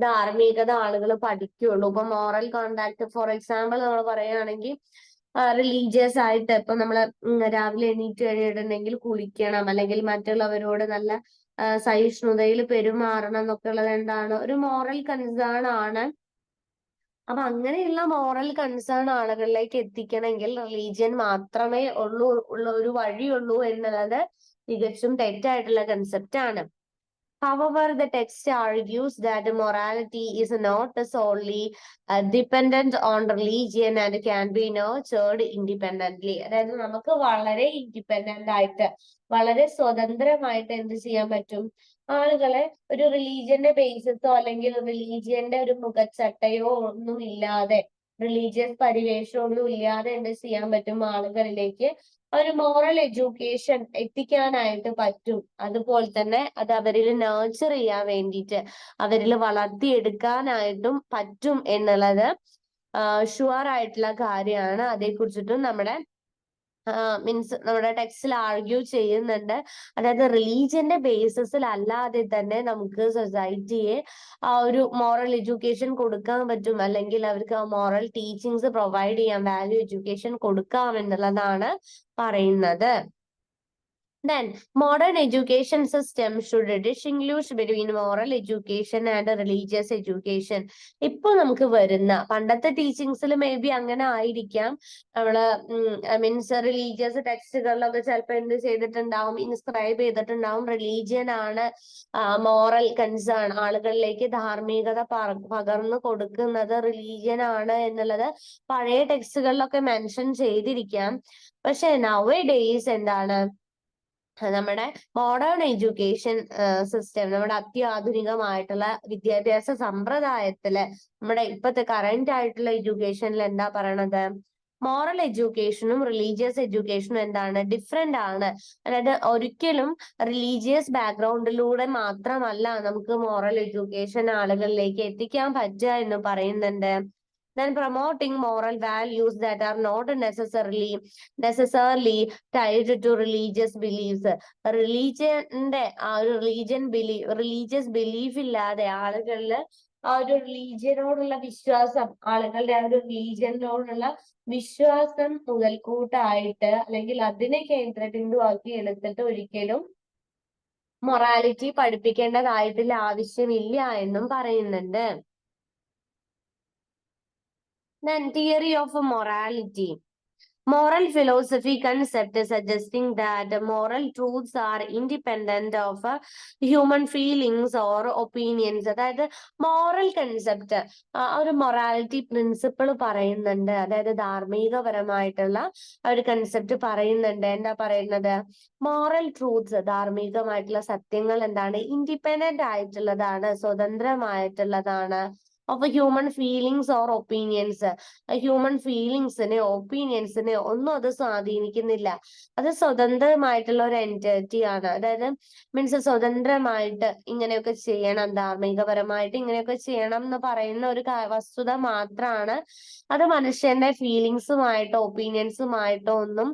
S1: ധാർമ്മികത ആളുകൾ പഠിക്കുകയുള്ളൂ. ഇപ്പൊ മോറൽ കോണ്ടാക്ട് ഫോർ എക്സാമ്പിൾ നമ്മൾ പറയുകയാണെങ്കിൽ റിലീജിയസ് ആയിട്ട് ഇപ്പൊ നമ്മള് രാവിലെ എണീറ്റ് കഴിഞ്ഞിട്ടുണ്ടെങ്കിൽ കുളിക്കണം, അല്ലെങ്കിൽ മറ്റുള്ളവരോട് നല്ല സഹിഷ്ണുതയിൽ പെരുമാറണം എന്നൊക്കെ ഉള്ളത് എന്താണ്, ഒരു മോറൽ കൺസേൺ ആണ്. അപ്പൊ അങ്ങനെയുള്ള മോറൽ കൺസേൺ ആളുകളിലേക്ക് എത്തിക്കണമെങ്കിൽ റിലീജിയൻ മാത്രമേ ഉള്ള ഒരു വഴിയുള്ളൂ എന്നുള്ളത് തികച്ചും തെറ്റായിട്ടുള്ള കൺസെപ്റ്റ് ആണ്. However, the text argues that morality is not solely dependent on religion and can be nurtured independently. അതായത് നമുക്ക് വളരെ ഇൻഡിപെൻഡന്റ് ആയിട്ട്, വളരെ സ്വതന്ത്രമായിട്ട് എന്ത് ചെയ്യാൻ പറ്റും, ആളുകളെ ഒരു റിലീജിയന്റെ ബേസിസോ അല്ലെങ്കിൽ റിലീജിയന്റെ ഒരു മുഖച്ചട്ടയോ ഒന്നും ഇല്ലാതെ, റിലീജിയസ് പരിവേഷം ഒന്നും ഇല്ലാതെ എന്ത് ചെയ്യാൻ പറ്റും, ആളുകളിലേക്ക് ഒരു മോറൽ എഡ്യൂക്കേഷൻ എത്തിക്കാനായിട്ട് പറ്റും. അതുപോലെ തന്നെ അത് അവരിൽ നർച്ചർ ചെയ്യാൻ വേണ്ടിയിട്ട്, അവരിൽ വളർത്തിയെടുക്കാനായിട്ടും പറ്റും എന്നുള്ളത് ഷുവർ ആയിട്ടുള്ള കാര്യമാണ്. അതേക്കുറിച്ചിട്ടും നമ്മുടെ മീൻസ് നമ്മുടെ ടെക്സ്റ്റിൽ ആർഗ്യൂ ചെയ്യുന്നുണ്ട്. അതായത് റിലീജിയന്റെ ബേസിസിൽ അല്ലാതെ തന്നെ നമുക്ക് സൊസൈറ്റിയെ ആ ഒരു മോറൽ എഡ്യൂക്കേഷൻ കൊടുക്കാൻ പറ്റും, അല്ലെങ്കിൽ അവർക്ക് മോറൽ ടീച്ചിങ്സ് പ്രൊവൈഡ് ചെയ്യാം, വാല്യൂ എഡ്യൂക്കേഷൻ കൊടുക്കാം എന്നുള്ളതാണ് പറയുന്നത്. Then, modern education system should distinguish between moral education and religious education. ഇപ്പൊ നമുക്ക് വരുന്ന പണ്ടത്തെ ടീച്ചിങ്സിൽ മേ ബി അങ്ങനെ ആയിരിക്കാം. നമ്മള് മീൻസ് റിലീജിയസ് ടെക്സ്റ്റുകളിലൊക്കെ ചിലപ്പോൾ എന്ത് ചെയ്തിട്ടുണ്ടാവും, ഇൻസ്ക്രൈബ് ചെയ്തിട്ടുണ്ടാവും റിലീജിയൻ ആണ് മോറൽ കൺസേൺ, ആളുകളിലേക്ക് ധാർമ്മികത പകർന്നു കൊടുക്കുന്നത് റിലീജിയൻ ആണ് എന്നുള്ളത് പഴയ ടെക്സ്റ്റുകളിലൊക്കെ മെൻഷൻ ചെയ്തിരിക്കാം. പക്ഷെ നൗ ഡേയ്സ് എന്താണ്, നമ്മുടെ മോഡേൺ എഡ്യൂക്കേഷൻ സിസ്റ്റം, നമ്മുടെ അത്യാധുനികമായിട്ടുള്ള വിദ്യാഭ്യാസ സമ്പ്രദായത്തില് നമ്മുടെ ഇപ്പോഴത്തെ കറന്റ് ആയിട്ടുള്ള എഡ്യൂക്കേഷനിൽ എന്താ പറയണത്, മോറൽ എഡ്യൂക്കേഷനും റിലീജിയസ് എഡ്യൂക്കേഷനും എന്താണ്, ഡിഫറെന്റ് ആണ്. അതായത് ഒരിക്കലും റിലീജിയസ് ബാക്ക്ഗ്രൗണ്ടിലൂടെ മാത്രമല്ല നമുക്ക് മോറൽ എഡ്യൂക്കേഷൻ ആളുകളിലേക്ക് എത്തിക്കാൻ പറ്റുക എന്ന് പറയുന്നുണ്ട്. Then promoting moral values that are not necessarily tied to religious beliefs. റിലീജിയന്റെ ആ ഒരു റിലീജിയസ് ബിലീഫ് ഇല്ലാതെ ആളുകളില് ആ ഒരു റിലീജിയനോടുള്ള വിശ്വാസം, ആളുകളുടെ ആ ഒരു റിലീജിയനോടുള്ള വിശ്വാസം മുതൽക്കൂട്ടായിട്ട് അല്ലെങ്കിൽ അതിനെ കേന്ദ്രബിന്ദുവാക്കി എടുത്തിട്ട് ഒരിക്കലും മൊറാലിറ്റി പഠിപ്പിക്കേണ്ടതായിട്ടുള്ള ആവശ്യമില്ല എന്നും പറയുന്നുണ്ട്. Then theory of morality. Moral philosophy concept suggesting that moral truths are independent of human feelings or opinions. അതായത് മോറൽ കൺസെപ്റ്റ്, ഒരു മൊറാലിറ്റി പ്രിൻസിപ്പിൾ പറയുന്നുണ്ട്. അതായത് ധാർമ്മികപരമായിട്ടുള്ള ഒരു കൺസെപ്റ്റ് പറയുന്നുണ്ട്. എന്താ പറയുന്നത്, മോറൽ ട്രൂത്ത്സ്, ധാർമ്മികമായിട്ടുള്ള സത്യങ്ങൾ എന്താണ്, ഇൻഡിപെൻഡന്റ് ആയിട്ടുള്ളതാണ്, സ്വതന്ത്രമായിട്ടുള്ളതാണ്. Of human feelings or opinions, human ഫീലിങ്സിനെ ഒപ്പീനിയൻസിനെ ഒന്നും അത് സ്വാധീനിക്കുന്നില്ല. അത് സ്വതന്ത്രമായിട്ടുള്ള ഒരു എൻറ്റിറ്റി ആണ്. അതായത് മീൻസ് സ്വതന്ത്രമായിട്ട് ഇങ്ങനെയൊക്കെ ചെയ്യണം, ധാർമ്മികപരമായിട്ട് ഇങ്ങനെയൊക്കെ ചെയ്യണം എന്ന് പറയുന്ന ഒരു വസ്തുത മാത്രമാണ്. അത് മനുഷ്യന്റെ ഫീലിങ്സുമായിട്ടോ ഒപ്പീനിയൻസുമായിട്ടോ ഒന്നും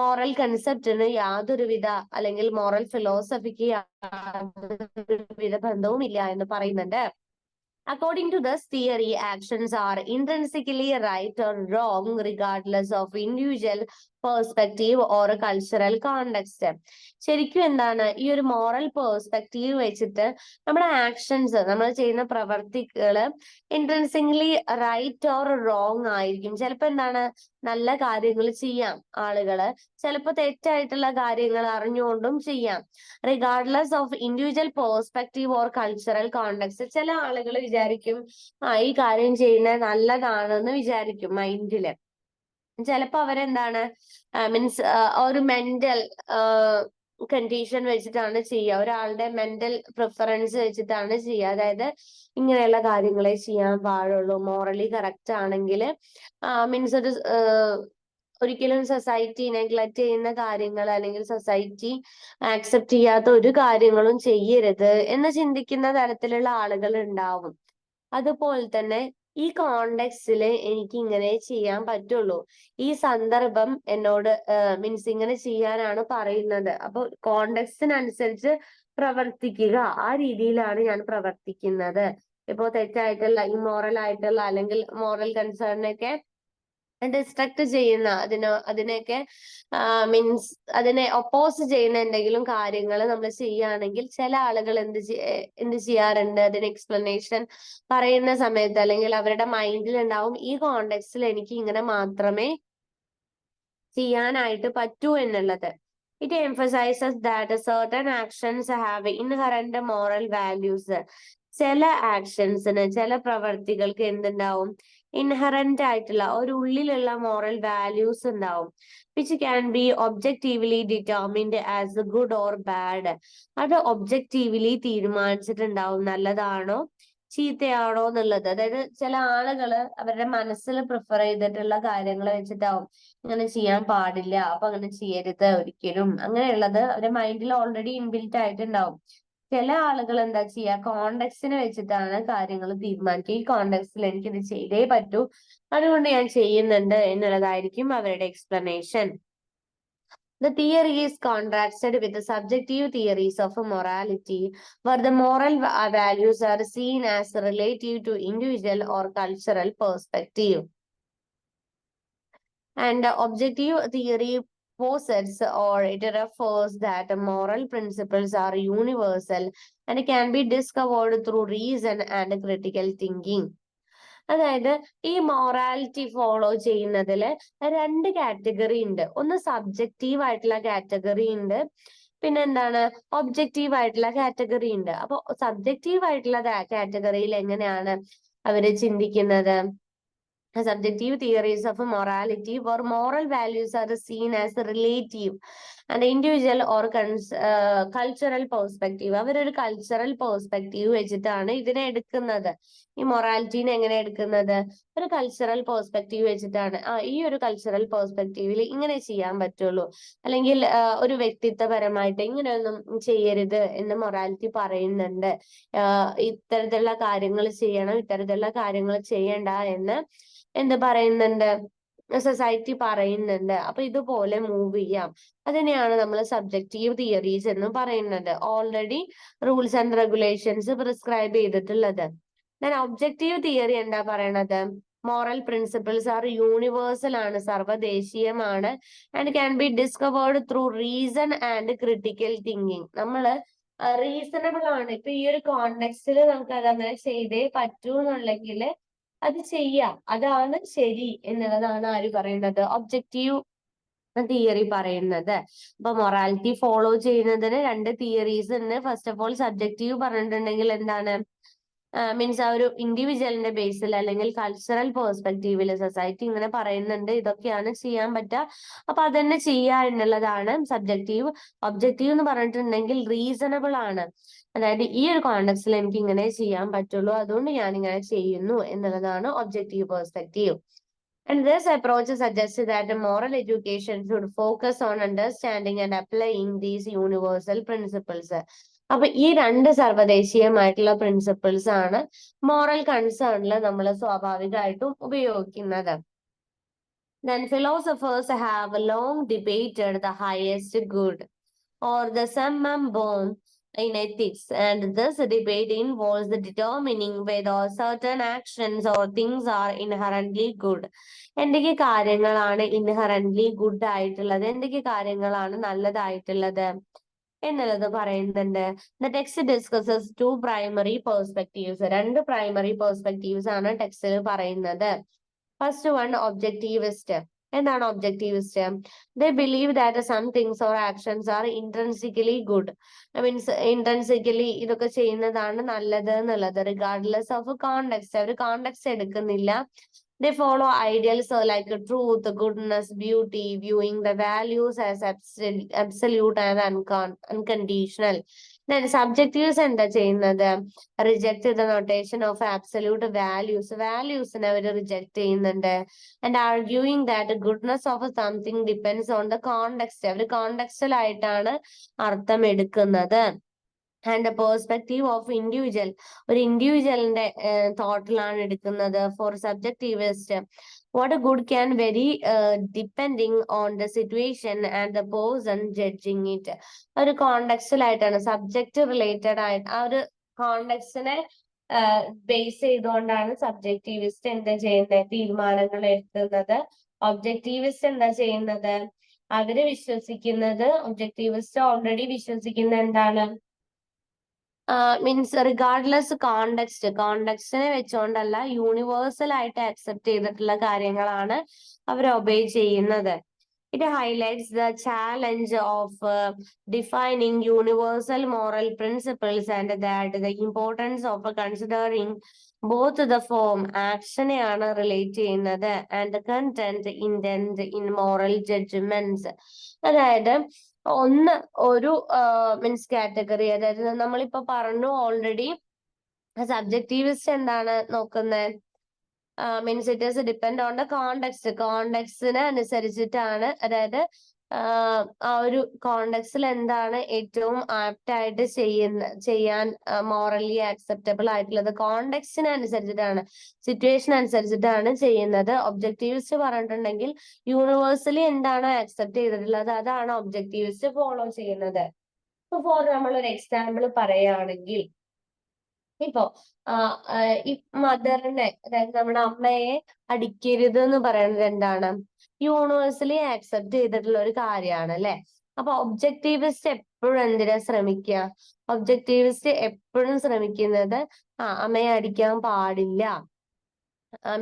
S1: മോറൽ കൺസെപ്റ്റിന് യാതൊരുവിധ, അല്ലെങ്കിൽ മോറൽ ഫിലോസഫിക്ക് യാതൊരുവിധ ബന്ധവും ഇല്ല എന്ന് പറയുന്നുണ്ട്. According to this theory, actions are intrinsically right or wrong regardless of individual perspective or cultural context. ശരിക്കും എന്താണ്, ഈ ഒരു മോറൽ പേഴ്സ്പെക്റ്റീവ് വെച്ചിട്ട് നമ്മുടെ ആക്ഷൻസ്, നമ്മൾ ചെയ്യുന്ന പ്രവർത്തികള് ഇൻട്രൻസിക്കലി റൈറ്റ് ഓർ റോങ് ആയിരിക്കും. ചിലപ്പോ എന്താണ്, നല്ല കാര്യങ്ങൾ ചെയ്യാം ആളുകള്, ചിലപ്പോ തെറ്റായിട്ടുള്ള കാര്യങ്ങൾ അറിഞ്ഞുകൊണ്ടും ചെയ്യാം. Regardless of individual perspective or cultural context. ചില ആളുകൾ വിചാരിക്കും ഈ കാര്യം ചെയ്യുന്നത് നല്ലതാണെന്ന് വിചാരിക്കും മൈൻഡില്. ചിലപ്പോ അവരെന്താണ് മീൻസ് ഒരു മെന്റൽ കണ്ടീഷൻ വെച്ചിട്ടാണ് ചെയ്യുക, ഒരാളുടെ മെന്റൽ പ്രിഫറൻസ് വെച്ചിട്ടാണ് ചെയ്യുക. അതായത് ഇങ്ങനെയുള്ള കാര്യങ്ങളെ ചെയ്യാൻ പാടുള്ളൂ, മോറലി കറക്റ്റ് ആണെങ്കിൽ മീൻസ് ഒരു ഒരിക്കലും സൊസൈറ്റി നെഗ്ലക്ട് ചെയ്യുന്ന കാര്യങ്ങൾ അല്ലെങ്കിൽ സൊസൈറ്റി ആക്സെപ്റ്റ് ചെയ്യാത്ത ഒരു കാര്യങ്ങളും ചെയ്യരുത് എന്ന് ചിന്തിക്കുന്ന തരത്തിലുള്ള ആളുകൾ ഉണ്ടാവും. അതുപോലെ തന്നെ ഈ കോണ്ടെക്സ്റ്റില് എനിക്ക് ഇങ്ങനെ ചെയ്യാൻ പറ്റുള്ളൂ, ഈ സന്ദർഭം എന്നോട് മീൻസ് ഇങ്ങനെ ചെയ്യാനാണ് പറയുന്നത്, അപ്പൊ കോണ്ടെക്സ്റ്റിനനുസരിച്ച് പ്രവർത്തിക്കുക, ആ രീതിയിലാണ് ഞാൻ പ്രവർത്തിക്കുന്നത്. ഇപ്പോ തെറ്റായിട്ടുള്ള ഇമ്മോറൽ ആയിട്ടുള്ള അല്ലെങ്കിൽ മോറൽ കൺസേണിനൊക്കെ ഡിസ്ട്രക്ട് ചെയ്യുന്ന അതിനെയൊക്കെ മീൻസ് അതിനെ ഒപ്പോസ് ചെയ്യുന്ന എന്തെങ്കിലും കാര്യങ്ങൾ നമ്മൾ ചെയ്യുകയാണെങ്കിൽ ചില ആളുകൾ എന്ത് ചെയ്യാറുണ്ട്, അതിന് എക്സ്പ്ലനേഷൻ പറയുന്ന സമയത്ത് അല്ലെങ്കിൽ അവരുടെ മൈൻഡിൽ ഉണ്ടാവും ഈ കോണ്ടെക്സ്റ്റിൽ എനിക്ക് ഇങ്ങനെ മാത്രമേ ചെയ്യാനായിട്ട് പറ്റൂ എന്നുള്ളത്. It emphasizes that certain actions have inherent moral values. ചില ആക്ഷൻസിന്, ചില പ്രവർത്തികൾക്ക് എന്തുണ്ടാവും, ഇൻഹറന്റ് ആയിട്ടുള്ള ഒരു ഉള്ളിലുള്ള മോറൽ വാല്യൂസ് ഉണ്ടാവും. Which can be objectively determined as good or bad. അത് ഒബ്ജക്റ്റീവ്ലി തീരുമാനിച്ചിട്ടുണ്ടാവും നല്ലതാണോ ചീത്തയാണോ എന്നുള്ളത്. അതായത് ചില ആളുകള് അവരുടെ മനസ്സിൽ പ്രിഫർ ചെയ്തിട്ടുള്ള കാര്യങ്ങൾ വെച്ചിട്ടാവും ഇങ്ങനെ ചെയ്യാൻ പാടില്ല, അപ്പൊ അങ്ങനെ ചെയ്യരുത് ഒരിക്കലും, അങ്ങനെയുള്ളത് അവരുടെ മൈൻഡിൽ ഓൾറെഡി ഇൻബിൽറ്റ് ആയിട്ടുണ്ടാവും. ചില ആളുകൾ എന്താ ചെയ്യുക, കോണ്ടെക്സ്റ്റിനെ വെച്ചിട്ടാണ് കാര്യങ്ങൾ തീരുമാനിക്കുക. ഈ കോണ്ടെക്സ്റ്റിൽ എനിക്കിത് ചെയ്തേ പറ്റൂ, അതുകൊണ്ട് ഞാൻ ചെയ്യുന്നുണ്ട് എന്നുള്ളതായിരിക്കും അവരുടെ explanation. The theory is contrasted with the subjective theories of morality, where the moral values are seen as relative to individual or cultural perspective. And objective theory posits, or it refers that moral principles are universal and can be discovered through reason and critical thinking. അതായത് ഈ morality follow ചെയ്യുന്നതിൽ രണ്ട് category ഉണ്ട്. ഒന്ന് subjective ആയിട്ടുള്ള category ഉണ്ട്, പിന്നെ എന്താണ് ഒബ്ജക്റ്റീവ് ആയിട്ടുള്ള കാറ്റഗറി ഉണ്ട്. അപ്പൊ സബ്ജക്റ്റീവ് ആയിട്ടുള്ള കാറ്റഗറിയിൽ എങ്ങനെയാണ് അവര് ചിന്തിക്കുന്നത്? Subjective theories of morality, where moral values are seen as relative and individual or cultural perspective. അവരൊരു കൾച്ചറൽ പെർസ്പെക്റ്റീവ് വെച്ചിട്ടാണ് ഇതിനെ എടുക്കുന്നത്. ഈ മൊറാലിറ്റീനെ എങ്ങനെ എടുക്കുന്നത്? ഒരു കൾച്ചറൽ പെർസ്പെക്റ്റീവ് വെച്ചിട്ടാണ്. ഈ ഒരു കൾച്ചറൽ പെർസ്പെക്റ്റീവിൽ ഇങ്ങനെ ചെയ്യാൻ പറ്റുള്ളൂ, അല്ലെങ്കിൽ ഒരു വ്യക്തിത്വപരമായിട്ട് ഇങ്ങനെയൊന്നും ചെയ്യരുത് എന്ന് മൊറാലിറ്റി പറയുന്നുണ്ട്. ഇത്തരത്തിലുള്ള കാര്യങ്ങൾ ചെയ്യണം, ഇത്തരത്തിലുള്ള കാര്യങ്ങൾ ചെയ്യണ്ട എന്ന് എന്ത് പറയുന്നുണ്ട്? സൊസൈറ്റി പറയുന്നുണ്ട്. അപ്പൊ ഇതുപോലെ മൂവ് ചെയ്യാം. അതിനെയാണ് നമ്മൾ സബ്ജക്റ്റീവ് തിയറീസ് എന്ന് പറയുന്നത്. Already rules and regulations prescribe ചെയ്തിട്ടുള്ളത്. ഞാൻ ഒബ്ജക്റ്റീവ് തിയറി എന്താ പറയണത്? മോറൽ പ്രിൻസിപ്പിൾസ് ആർ യൂണിവേഴ്സൽ ആണ്, സർവ്വദേശീയമാണ്, and can be discovered through reason and critical thinking. നമ്മള് റീസണബിൾ ആണ്. ഇപ്പൊ ഈ ഒരു കോണ്ടെക്സ്റ്റിൽ നമുക്ക് അതങ്ങനെ ചെയ്തേ പറ്റൂ എന്നുണ്ടെങ്കിൽ അത് ചെയ്യാം, അതാണ് ശരി എന്നുള്ളതാണ് ആര് പറയുന്നത്? ഒബ്ജക്റ്റീവ് തിയറി പറയുന്നത്. അപ്പൊ മൊറാലിറ്റി ഫോളോ ചെയ്യുന്നതിന് രണ്ട് തിയറീസ് ഉണ്ട്. ഫസ്റ്റ് ഓഫ് ഓൾ സബ്ജക്റ്റീവ് പറഞ്ഞിട്ടുണ്ടെങ്കിൽ എന്താണ്? മീൻസ് ആ ഒരു ഇൻഡിവിജ്വലിന്റെ ബേസിൽ അല്ലെങ്കിൽ കൾച്ചറൽ പെർസ്പെക്റ്റീവിൽ സൊസൈറ്റി ഇങ്ങനെ പറയുന്നുണ്ട്, ഇതൊക്കെയാണ് ചെയ്യാൻ പറ്റുക, അപ്പൊ അതന്നെ ചെയ്യുക എന്നുള്ളതാണ് സബ്ജക്റ്റീവ്. ഒബ്ജക്റ്റീവ് എന്ന് പറഞ്ഞിട്ടുണ്ടെങ്കിൽ റീസണബിൾ ആണ്, അതായത് ഈ ഒരു കോണ്ടെക്സ്റ്റിൽ എനിക്ക് ഇങ്ങനെ ചെയ്യാൻ പറ്റുള്ളൂ, അതുകൊണ്ട് ഞാൻ ഇങ്ങനെ ചെയ്യുന്നു എന്നുള്ളതാണ് objective perspective. And this approach suggests that moral education should focus on understanding and applying these universal principles. അപ്പൊ ഈ രണ്ട് സർവ്വദേശീയമായിട്ടുള്ള പ്രിൻസിപ്പിൾസ് ആണ് മോറൽ കൺസേണിൽ നമ്മൾ സ്വാഭാവികമായിട്ടും ഉപയോഗിക്കുന്നത്. Then philosophers have long debated the highest good or the summum bonum in ethics, and this debate involves the determining whether certain actions or things are inherently good. എന്തൊക്കെ കാര്യങ്ങളാണ് inherently good ആയിട്ടുള്ളത്, എന്തൊക്കെ കാര്യങ്ങളാണ് നല്ലതായിട്ടുള്ളത് എന്നുള്ളത് പറയുന്നുണ്ട്. The text discusses two primary perspectives. രണ്ട് primary perspectives ആണ് ടെക്സ്റ്റിൽ പറയുന്നത്. First one objectivist. എന്താണ് objectivist? They believe that some things or actions are intrinsically good. Means intrinsically ഇതൊക്കെ ചെയ്യുന്നതാണ് നല്ലത് എന്നുള്ളത്, റിഗാർഡ്ലെസ് ഓഫ് കോണ്ടെക്സ്റ്റ്. അവർ കോണ്ടെക്സ്റ്റ് എടുക്കുന്നില്ല. They follow ideals like truth, goodness, beauty, viewing the values as absolute and unconditional. Then subjectives എന്താ ചെയ്യുന്നത്? Reject the notation of absolute values. Values-നെ അവർ റിജക്ട് ചെയ്യുന്നുണ്ട്. And arguing that goodness of something depends on the context. അവർ contextual ആയിട്ടാണ് അർത്ഥം എടുക്കുന്നത്. And perspective of individual, ഒരു ഇൻഡിവിജ്വലിന്റെ തോട്ടിലാണ് എടുക്കുന്നത്. For subjectivist, what good can vary depending on the situation and the person judging it. ഒരു കോണ്ടെക്സ്റ്റൽ ആയിട്ടാണ്, സബ്ജക്റ്റ് റിലേറ്റഡ് ആയിട്ട് ആ ഒരു കോണ്ടെക്സ്റ്റിനെ ബേസ് ചെയ്തുകൊണ്ടാണ് സബ്ജക്റ്റീവിസ്റ്റ് എന്താ ചെയ്യുന്നത്? തീരുമാനങ്ങൾ എടുക്കുന്നത്. ഒബ്ജക്റ്റീവിസ്റ്റ് എന്താ ചെയ്യുന്നത്? അവര് വിശ്വസിക്കുന്നത്, ഒബ്ജക്റ്റീവിസ്റ്റ് ഓൾറെഡി വിശ്വസിക്കുന്ന എന്താണ്? മീൻസ് റിഗാർഡ്ലെസ് കോണ്ടെക്സ്റ്റിനെ വെച്ചുകൊണ്ടല്ല, യൂണിവേഴ്സൽ ആയിട്ട് അക്സെപ്റ്റ് ചെയ്തിട്ടുള്ള കാര്യങ്ങളാണ് അവർ ഒബേ ചെയ്യുന്നത്. It highlights the challenge of defining universal moral principles and that the importance of considering both the form, actionനെയാണ് റിലേറ്റ് ചെയ്യുന്നത്, and the content, intent in moral judgments. അതായത് ഒന്ന് ഒരു means category, അതായത് നമ്മളിപ്പോ പറഞ്ഞു ഓൾറെഡി സബ്ജക്റ്റീവിസ്റ്റ് എന്താണ് നോക്കുന്നത്? Means it is depend on the context. കോണ്ടെക്സ്റ്റിന് അനുസരിച്ചിട്ടാണ്, അതായത് ആ ഒരു കോണ്ടെക്സ്റ്റിൽ എന്താണ് ഏറ്റവും ആപ്റ്റ് ആയിട്ട് ചെയ്യാൻ മോറലി ആക്സെപ്റ്റബിൾ ആയിട്ടുള്ളത് കോണ്ടെക്സ്റ്റിനനുസരിച്ചിട്ടാണ്, സിറ്റുവേഷൻ അനുസരിച്ചിട്ടാണ് ചെയ്യുന്നത്. ഒബ്ജക്റ്റീവിസ്റ്റ് പറഞ്ഞിട്ടുണ്ടെങ്കിൽ യൂണിവേഴ്സലി എന്താണ് ആക്സെപ്റ്റ് ചെയ്തിട്ടുള്ളത് അതാണ് ഒബ്ജക്റ്റീവിസ്റ്റ് ഫോളോ ചെയ്യുന്നത്. ഇപ്പൊ നമ്മളൊരു എക്സാമ്പിൾ പറയുകയാണെങ്കിൽ, ഇപ്പൊ ഈ മദറിനെ, അതായത് നമ്മുടെ അമ്മയെ അടിക്കരുത് എന്ന് പറയുന്നത് എന്താണ്, യൂണിവേഴ്സലി ആക്സെപ്റ്റ് ചെയ്തിട്ടുള്ള ഒരു കാര്യമാണ് അല്ലെ. അപ്പൊ ഒബ്ജക്റ്റീവിസ്റ്റ് എപ്പോഴും എന്തിനാ ശ്രമിക്കുക, ഒബ്ജക്റ്റീവിസ്റ്റ് എപ്പോഴും ശ്രമിക്കുന്നത് അമ്മയെ അടിക്കാൻ പാടില്ല,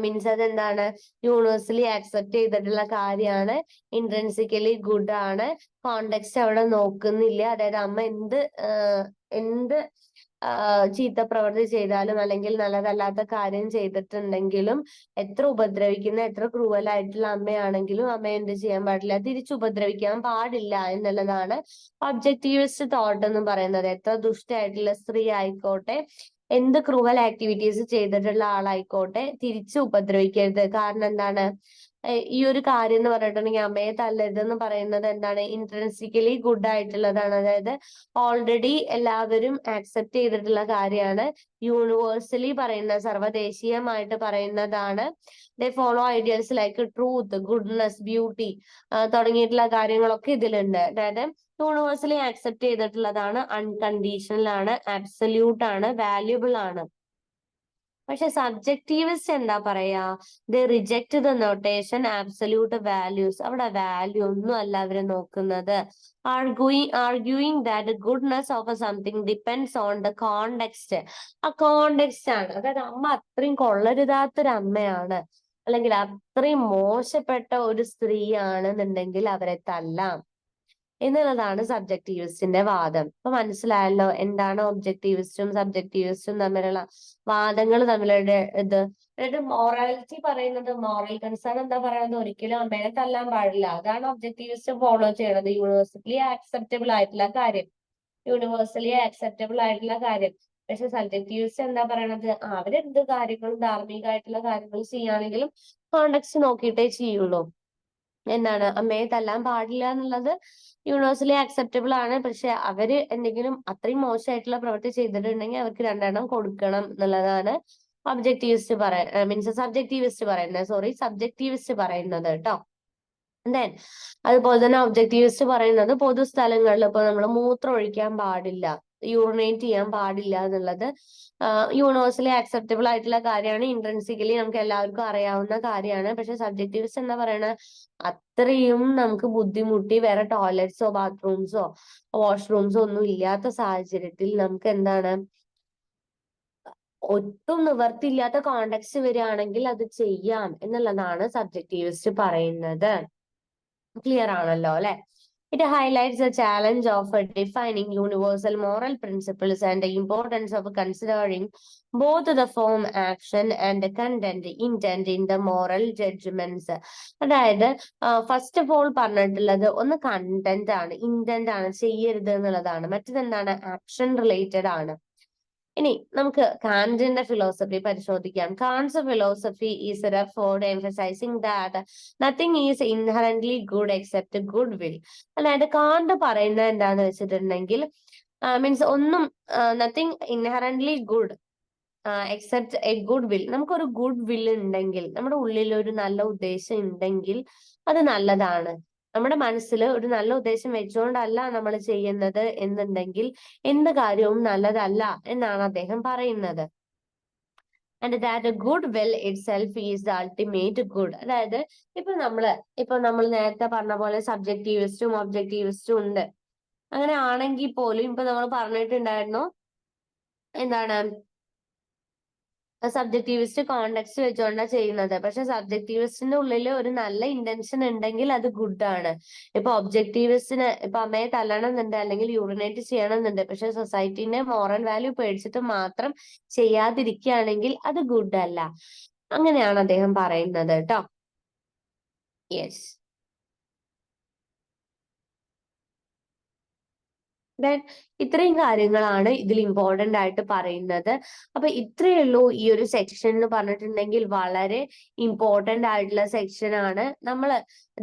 S1: മീൻസ് അതെന്താണ്, യൂണിവേഴ്സലി ആക്സെപ്റ്റ് ചെയ്തിട്ടുള്ള കാര്യമാണ്, ഇൻട്രൻസിക്കലി ഗുഡ് ആണ്, കോണ്ടെക്സ്റ്റ് അവിടെ നോക്കുന്നില്ല. അതായത് അമ്മ എന്ത് ചീത്ത പ്രവൃത്തി ചെയ്താലും അല്ലെങ്കിൽ നല്ലതല്ലാത്ത കാര്യം ചെയ്തിട്ടുണ്ടെങ്കിലും, എത്ര ഉപദ്രവിക്കുന്ന എത്ര ക്രൂവലായിട്ടുള്ള അമ്മയാണെങ്കിലും അമ്മയെ എന്ത് ചെയ്യാൻ പാടില്ല, തിരിച്ചു ഉപദ്രവിക്കാൻ പാടില്ല എന്നുള്ളതാണ് ഒബ്ജക്റ്റീവിസ്റ്റ് തോട്ട് എന്ന് പറയുന്നത്. എത്ര ദുഷ്ടയായിട്ടുള്ള സ്ത്രീ ആയിക്കോട്ടെ, എന്ത് ക്രൂവൽ ആക്ടിവിറ്റീസ് ചെയ്തിട്ടുള്ള ആളായിക്കോട്ടെ, തിരിച്ചു ഉപദ്രവിക്കരുത്. കാരണം എന്താണ്, ഈ ഒരു കാര്യം എന്ന് പറഞ്ഞിട്ടുണ്ടെങ്കിൽ അമ്മയെ തല്ലരുതെന്ന് പറയുന്നത് എന്താണ്, ഇൻട്രൻസിക്കലി ഗുഡ് ആയിട്ടുള്ളതാണ്. അതായത് ഓൾറെഡി എല്ലാവരും ആക്സെപ്റ്റ് ചെയ്തിട്ടുള്ള കാര്യമാണ്, യൂണിവേഴ്സലി പറയുന്ന, സർവ്വദേശീയമായിട്ട് പറയുന്നതാണ്. They follow ideals like truth, goodness, beauty തുടങ്ങിയിട്ടുള്ള കാര്യങ്ങളൊക്കെ ഇതിലുണ്ട്. അതായത് യൂണിവേഴ്സലി ആക്സെപ്റ്റ് ചെയ്തിട്ടുള്ളതാണ്, അൺകണ്ടീഷണൽ ആണ്, അബ്സല്യൂട്ട് ആണ്, വാല്യുബിൾ ആണ്. പക്ഷെ സബ്ജക്റ്റീവിസ്റ്റ് എന്താ പറയാ, they reject the notation absolute values. അവിടെ വാല്യൂ ഒന്നും അല്ല അവര് നോക്കുന്നത്. Arguing that goodness of something depends on the context. ആ കോണ്ടെക്സ്റ്റ് ആണ്. അതായത് അമ്മ അത്രയും കൊള്ളരുതാത്തൊരു അമ്മയാണ്, അല്ലെങ്കിൽ അത്രയും മോശപ്പെട്ട ഒരു സ്ത്രീയാണെന്നുണ്ടെങ്കിൽ അവരെ തല്ലാം എന്നുള്ളതാണ് സബ്ജക്റ്റീവിസ്റ്റിന്റെ വാദം. ഇപ്പൊ മനസ്സിലായല്ലോ എന്താണ് ഒബ്ജക്റ്റീവിസ്റ്റും സബ്ജക്റ്റീവിസ്റ്റും തമ്മിലുള്ള വാദങ്ങൾ തമ്മിലുള്ള ഇത്. അതായത് മോറാലിറ്റി പറയുന്നത്, മോറൽ കൺസേൺ എന്താ പറയുന്നത്, ഒരിക്കലും അമ്മേനെ തല്ലാൻ പാടില്ല. അതാണ് ഒബ്ജക്റ്റീവിസ്റ്റ് ഫോളോ ചെയ്യണത്, യൂണിവേഴ്സലി ആക്സെപ്റ്റബിൾ ആയിട്ടുള്ള കാര്യം, യൂണിവേഴ്സലി ആക്സെപ്റ്റബിൾ ആയിട്ടുള്ള കാര്യം. പക്ഷെ സബ്ജക്റ്റീവിസ്റ്റ് എന്താ പറയണത്, അവരെന്ത് കാര്യങ്ങളും ധാർമ്മികമായിട്ടുള്ള കാര്യങ്ങൾ ചെയ്യുകയാണെങ്കിലും കോണ്ടെക്സ്റ്റ് നോക്കിയിട്ടേ ചെയ്യുള്ളൂ. എന്താണ്, അമ്മയെ തല്ലാൻ പാടില്ല എന്നുള്ളത് യൂണിവേഴ്സലി ആക്സെപ്റ്റബിൾ ആണ്. പക്ഷെ അവര് എന്തെങ്കിലും അത്രയും മോശമായിട്ടുള്ള പ്രവൃത്തി ചെയ്തിട്ടുണ്ടെങ്കിൽ അവർക്ക് 2 എണ്ണം കൊടുക്കണം എന്നുള്ളതാണ് ഒബ്ജക്റ്റീവിസ്റ്റ് മീൻസ് സബ്ജക്റ്റീവിസ്റ്റ് പറയുന്നത്, സബ്ജക്റ്റീവിസ്റ്റ് പറയുന്നത് കേട്ടോ. ദെൻ അതുപോലെ തന്നെ ഒബ്ജക്റ്റീവിസ്റ്റ് പറയുന്നത് പൊതുസ്ഥലങ്ങളിൽ ഇപ്പൊ നമ്മൾ മൂത്രം ഒഴിക്കാൻ പാടില്ല, യൂറിനേറ്റ് ചെയ്യാൻ പാടില്ല എന്നുള്ളത് യൂണിവേഴ്സലി ആക്സെപ്റ്റബിൾ ആയിട്ടുള്ള കാര്യമാണ്, ഇൻട്രൻസിക്കലി നമുക്ക് എല്ലാവർക്കും അറിയാവുന്ന കാര്യമാണ്. പക്ഷെ സബ്ജക്റ്റീവിസ്റ്റ് എന്താ പറയണത്, അത്രയും നമുക്ക് ബുദ്ധിമുട്ടി വേറെ ടോയ്ലറ്റ്സോ ബാത്റൂംസോ വാഷ്റൂംസോ ഒന്നും ഇല്ലാത്ത സാഹചര്യത്തിൽ നമുക്ക് എന്താണ്, ഒട്ടും നിവർത്തിയില്ലാത്ത കോണ്ടെക്സ്റ്റ് വരികയാണെങ്കിൽ അത് ചെയ്യാം എന്നുള്ളതാണ് സബ്ജക്റ്റീവിസ്റ്റ് പറയുന്നത്. ക്ലിയർ ആണല്ലോ അല്ലെ. It highlights the challenge of defining universal moral principles and the importance of considering both the form, action and the content, intent in the moral judgments. അതായത് ഫസ്റ്റ് ഓഫ് ഓൾ പറഞ്ഞിട്ടുള്ളത് ഒന്ന് കണ്ടന്റ് ആണ്, intent ആണ്, ചെയ്യരുത് എന്നുള്ളതാണ്. മറ്റേതെന്താണ്, action related ആണ്. ഇനി നമുക്ക് കാന്റിന്റെ ഫിലോസഫി പരിശോധിക്കാം. Kant's philosophy is for emphasising that nothing is inherently good except good will. അതായത് കാന്റ് പറയുന്നത് എന്താന്ന് വെച്ചിട്ടുണ്ടെങ്കിൽ, മീൻസ് ഒന്നും, nothing inherently good except a good will. നമുക്കൊരു ഗുഡ് വിൽ ഉണ്ടെങ്കിൽ, നമ്മുടെ ഉള്ളിൽ ഒരു നല്ല ഉദ്ദേശം ഉണ്ടെങ്കിൽ അത് നല്ലതാണ്. നമ്മുടെ മനസ്സിൽ ഒരു നല്ല ഉദ്ദേശം വെച്ചുകൊണ്ടല്ല നമ്മൾ ചെയ്യുന്നത് എന്നുണ്ടെങ്കിൽ എന്ത് കാര്യവും നല്ലതല്ല എന്നാണ് അദ്ദേഹം പറയുന്നത്. And that good will it self is the ultimate good. അതായത് ഇപ്പൊ നമ്മൾ നേരത്തെ പറഞ്ഞ പോലെ സബ്ജക്റ്റീവിസ്റ്റും ഒബ്ജക്റ്റീവിസ്റ്റും ഉണ്ട്. അങ്ങനെ ആണെങ്കിൽ പോലും ഇപ്പൊ നമ്മൾ പറഞ്ഞിട്ടുണ്ടായിരുന്നു എന്താണ്, സബ്ജക്റ്റീവിസ്റ്റ് കോണ്ടെക്സ്റ്റ് വെച്ചുകൊണ്ടാണ് ചെയ്യുന്നത്. പക്ഷെ സബ്ജക്റ്റീവിസ്റ്റിന്റെ ഉള്ളിൽ ഒരു നല്ല ഇന്റൻഷൻ ഉണ്ടെങ്കിൽ അത് ഗുഡ് ആണ്. ഇപ്പൊ ഒബ്ജക്റ്റീവിസ്റ്റിന് ഇപ്പൊ അമ്മയെ തല്ലണം എന്നുണ്ട്, അല്ലെങ്കിൽ യൂറിനേറ്റ് ചെയ്യണം എന്നുണ്ട്, പക്ഷെ സൊസൈറ്റിന്റെ മോറൽ വാല്യൂ പേടിച്ചിട്ട് മാത്രം ചെയ്യാതിരിക്കുകയാണെങ്കിൽ അത് ഗുഡ് അല്ല. അങ്ങനെയാണ് അദ്ദേഹം പറയുന്നത് കേട്ടോ. യെസ്. ദെൻ ഇത്രയും കാര്യങ്ങളാണ് ഇതിൽ ഇമ്പോർട്ടന്റ് ആയിട്ട് പറയുന്നത്. അപ്പൊ ഇത്രയേ ഉള്ളൂ ഈ ഒരു സെക്ഷൻ എന്ന് പറഞ്ഞിട്ടുണ്ടെങ്കിൽ വളരെ ഇമ്പോർട്ടന്റ് ആയിട്ടുള്ള സെക്ഷൻ ആണ്. നമ്മൾ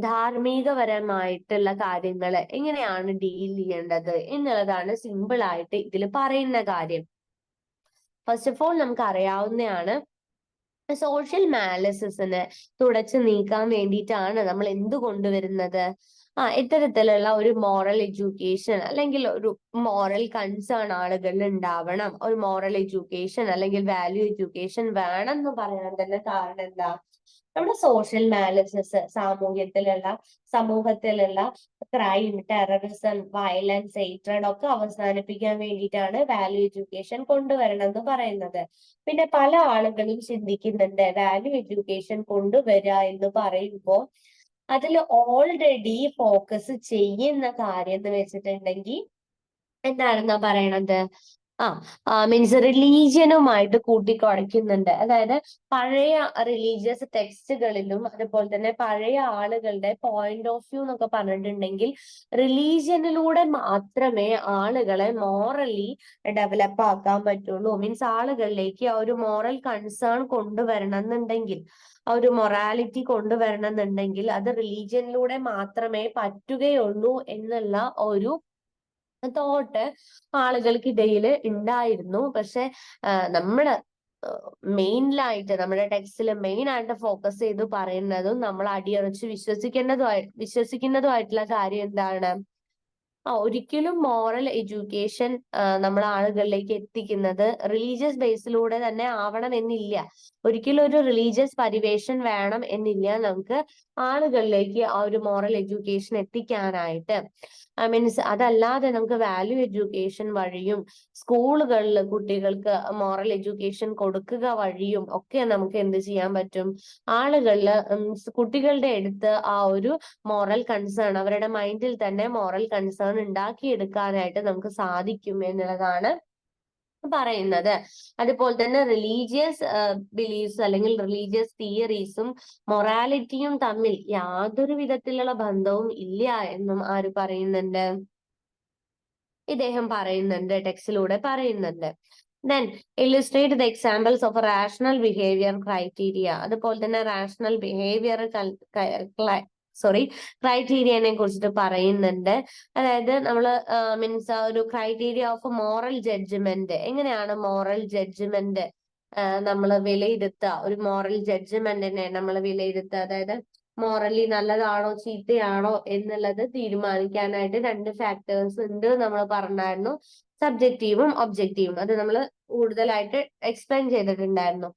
S1: ധാർമ്മികപരമായിട്ടുള്ള കാര്യങ്ങൾ എങ്ങനെയാണ് ഡീൽ ചെയ്യേണ്ടത് എന്നുള്ളതാണ് സിമ്പിൾ ആയിട്ട് ഇതിൽ പറയുന്ന കാര്യം. ഫസ്റ്റ് ഓഫ് ഓൾ നമുക്ക് അറിയാവുന്നതാണ് സോഷ്യൽ മാലിസിനെ തുടച്ചു നീക്കാൻ വേണ്ടിയിട്ടാണ് നമ്മൾ എന്ത് കൊണ്ടുവരുന്നത്, ഇത്തരത്തിലുള്ള ഒരു മോറൽ എഡ്യൂക്കേഷൻ അല്ലെങ്കിൽ ഒരു മോറൽ കൺസേൺ ആളുകളിൽ ഉണ്ടാവണം. ഒരു മോറൽ എഡ്യൂക്കേഷൻ അല്ലെങ്കിൽ വാല്യൂ എഡ്യൂക്കേഷൻ വേണം എന്ന് പറയാൻ തന്നെ കാരണം എന്താ? നമ്മുടെ സോഷ്യൽ മാലിസസ് സമൂഹത്തിലുള്ള ക്രൈം, ടെററിസം, വയലൻസ്, ഹേറ്റ്രഡ് ഒക്കെ അവസാനിപ്പിക്കാൻ വേണ്ടിയിട്ടാണ് വാല്യൂ എഡ്യൂക്കേഷൻ കൊണ്ടുവരണം എന്ന് പറയുന്നത്. പിന്നെ പല ആളുകളും ചിന്തിക്കുന്നുണ്ട് വാല്യൂ എഡ്യൂക്കേഷൻ കൊണ്ടുവരിക എന്ന് പറയുമ്പോൾ അതിൽ ഓൾറെഡി ഫോക്കസ് ചെയ്യുന്ന കാര്യം എന്ന് വെച്ചിട്ടുണ്ടെങ്കിൽ എന്താണെന്നാ പറയണത്, മീൻസ് റിലീജിയനുമായിട്ട് കൂട്ടിക്കുഴയ്ക്കുന്നുണ്ട്. അതായത് പഴയ റിലീജിയസ് ടെക്സ്റ്റുകളിലും അതുപോലെ തന്നെ പഴയ ആളുകളുടെ പോയിന്റ് ഓഫ് വ്യൂ എന്നൊക്കെ പറഞ്ഞിട്ടുണ്ടെങ്കിൽ റിലീജിയനിലൂടെ മാത്രമേ ആളുകളെ മോറലി ഡെവലപ്പ് ആക്കാൻ പറ്റുള്ളൂ. മീൻസ് ആളുകളിലേക്ക് ആ ഒരു മോറൽ കൺസേൺ കൊണ്ടുവരണം എന്നുണ്ടെങ്കിൽ, ആ ഒരു മൊറാലിറ്റി കൊണ്ടുവരണം എന്നുണ്ടെങ്കിൽ അത് റിലീജിയനിലൂടെ മാത്രമേ പറ്റുകയുള്ളൂ എന്നുള്ള ഒരു തോട്ട് ആളുകൾക്കിടയിൽ ഉണ്ടായിരുന്നു. പക്ഷെ നമ്മുടെ മെയിനിലായിട്ട് നമ്മുടെ ടെക്സ്റ്റിൽ മെയിൻ ആയിട്ട് ഫോക്കസ് ചെയ്ത് പറയുന്നതും നമ്മൾ അടിയുറച്ച് വിശ്വസിക്കുന്നതുമായിട്ടുള്ള കാര്യം എന്താണ്? ഒരിക്കലും മോറൽ എഡ്യൂക്കേഷൻ നമ്മൾ ആളുകളിലേക്ക് എത്തിക്കുന്നത് റിലീജിയസ് ബേസിലൂടെ തന്നെ ആവണം എന്നില്ല. ഒരിക്കലും ഒരു റിലീജിയസ് പരിവേഷൻ വേണം എന്നില്ല നമുക്ക് ആളുകളിലേക്ക് ആ ഒരു മോറൽ എഡ്യൂക്കേഷൻ എത്തിക്കാനായിട്ട്. മീൻസ് അതല്ലാതെ നമുക്ക് വാല്യൂ എഡ്യൂക്കേഷൻ വഴിയും സ്കൂളുകളിൽ കുട്ടികൾക്ക് മോറൽ എഡ്യൂക്കേഷൻ കൊടുക്കുക വഴിയും ഒക്കെ നമുക്ക് എന്ത് ചെയ്യാൻ പറ്റും? ആളുകളിൽ കുട്ടികളുടെ അടുത്ത് ആ ഒരു മോറൽ കൺസേൺ, അവരുടെ മൈൻഡിൽ തന്നെ മോറൽ കൺസേൺ ഉണ്ടാക്കിയെടുക്കാനായിട്ട് നമുക്ക് സാധിക്കും എന്നുള്ളതാണ് പറയുന്നത്. അതുപോലെ തന്നെ റിലീജിയസ് ബിലീഫ്സ് അല്ലെങ്കിൽ റിലീജിയസ് തിയറീസും മൊറാലിറ്റിയും തമ്മിൽ യാതൊരു വിധത്തിലുള്ള ബന്ധവും ഇല്ല എന്നും ആര് പറയുന്നുണ്ട്? ഇദ്ദേഹം പറയുന്നുണ്ട്, ടെക്സ്റ്റിലൂടെ പറയുന്നുണ്ട്. Then illustrate the examples of rational behaviour criteria. അതുപോലെ തന്നെ റാഷണൽ ബിഹേവിയർ ക്രൈറ്റീരിയനെ കുറിച്ചിട്ട് പറയുന്നുണ്ട്. അതായത് നമ്മൾ മീൻസ് ഒരു ക്രൈറ്റീരിയ ഓഫ് മോറൽ ജഡ്ജ്മെന്റ്, എങ്ങനെയാണ് മോറൽ ജഡ്ജ്മെന്റ് നമ്മൾ വിലയിരുത്തുക, ഒരു മോറൽ ജഡ്ജ്മെന്റിനെ നമ്മൾ വിലയിരുത്തുക, അതായത് മോറലി നല്ലതാണോ ചീത്തയാണോ എന്നുള്ളത് തീരുമാനിക്കാനായിട്ട് രണ്ട് ഫാക്ടേഴ്സ് ഉണ്ട് നമ്മൾ പറഞ്ഞായിരുന്നു, സബ്ജക്റ്റീവും ഒബ്ജക്റ്റീവും. അത് നമ്മൾ കൂടുതലായിട്ട് എക്സ്പ്ലെയിൻ ചെയ്തിട്ടുണ്ടായിരുന്നു.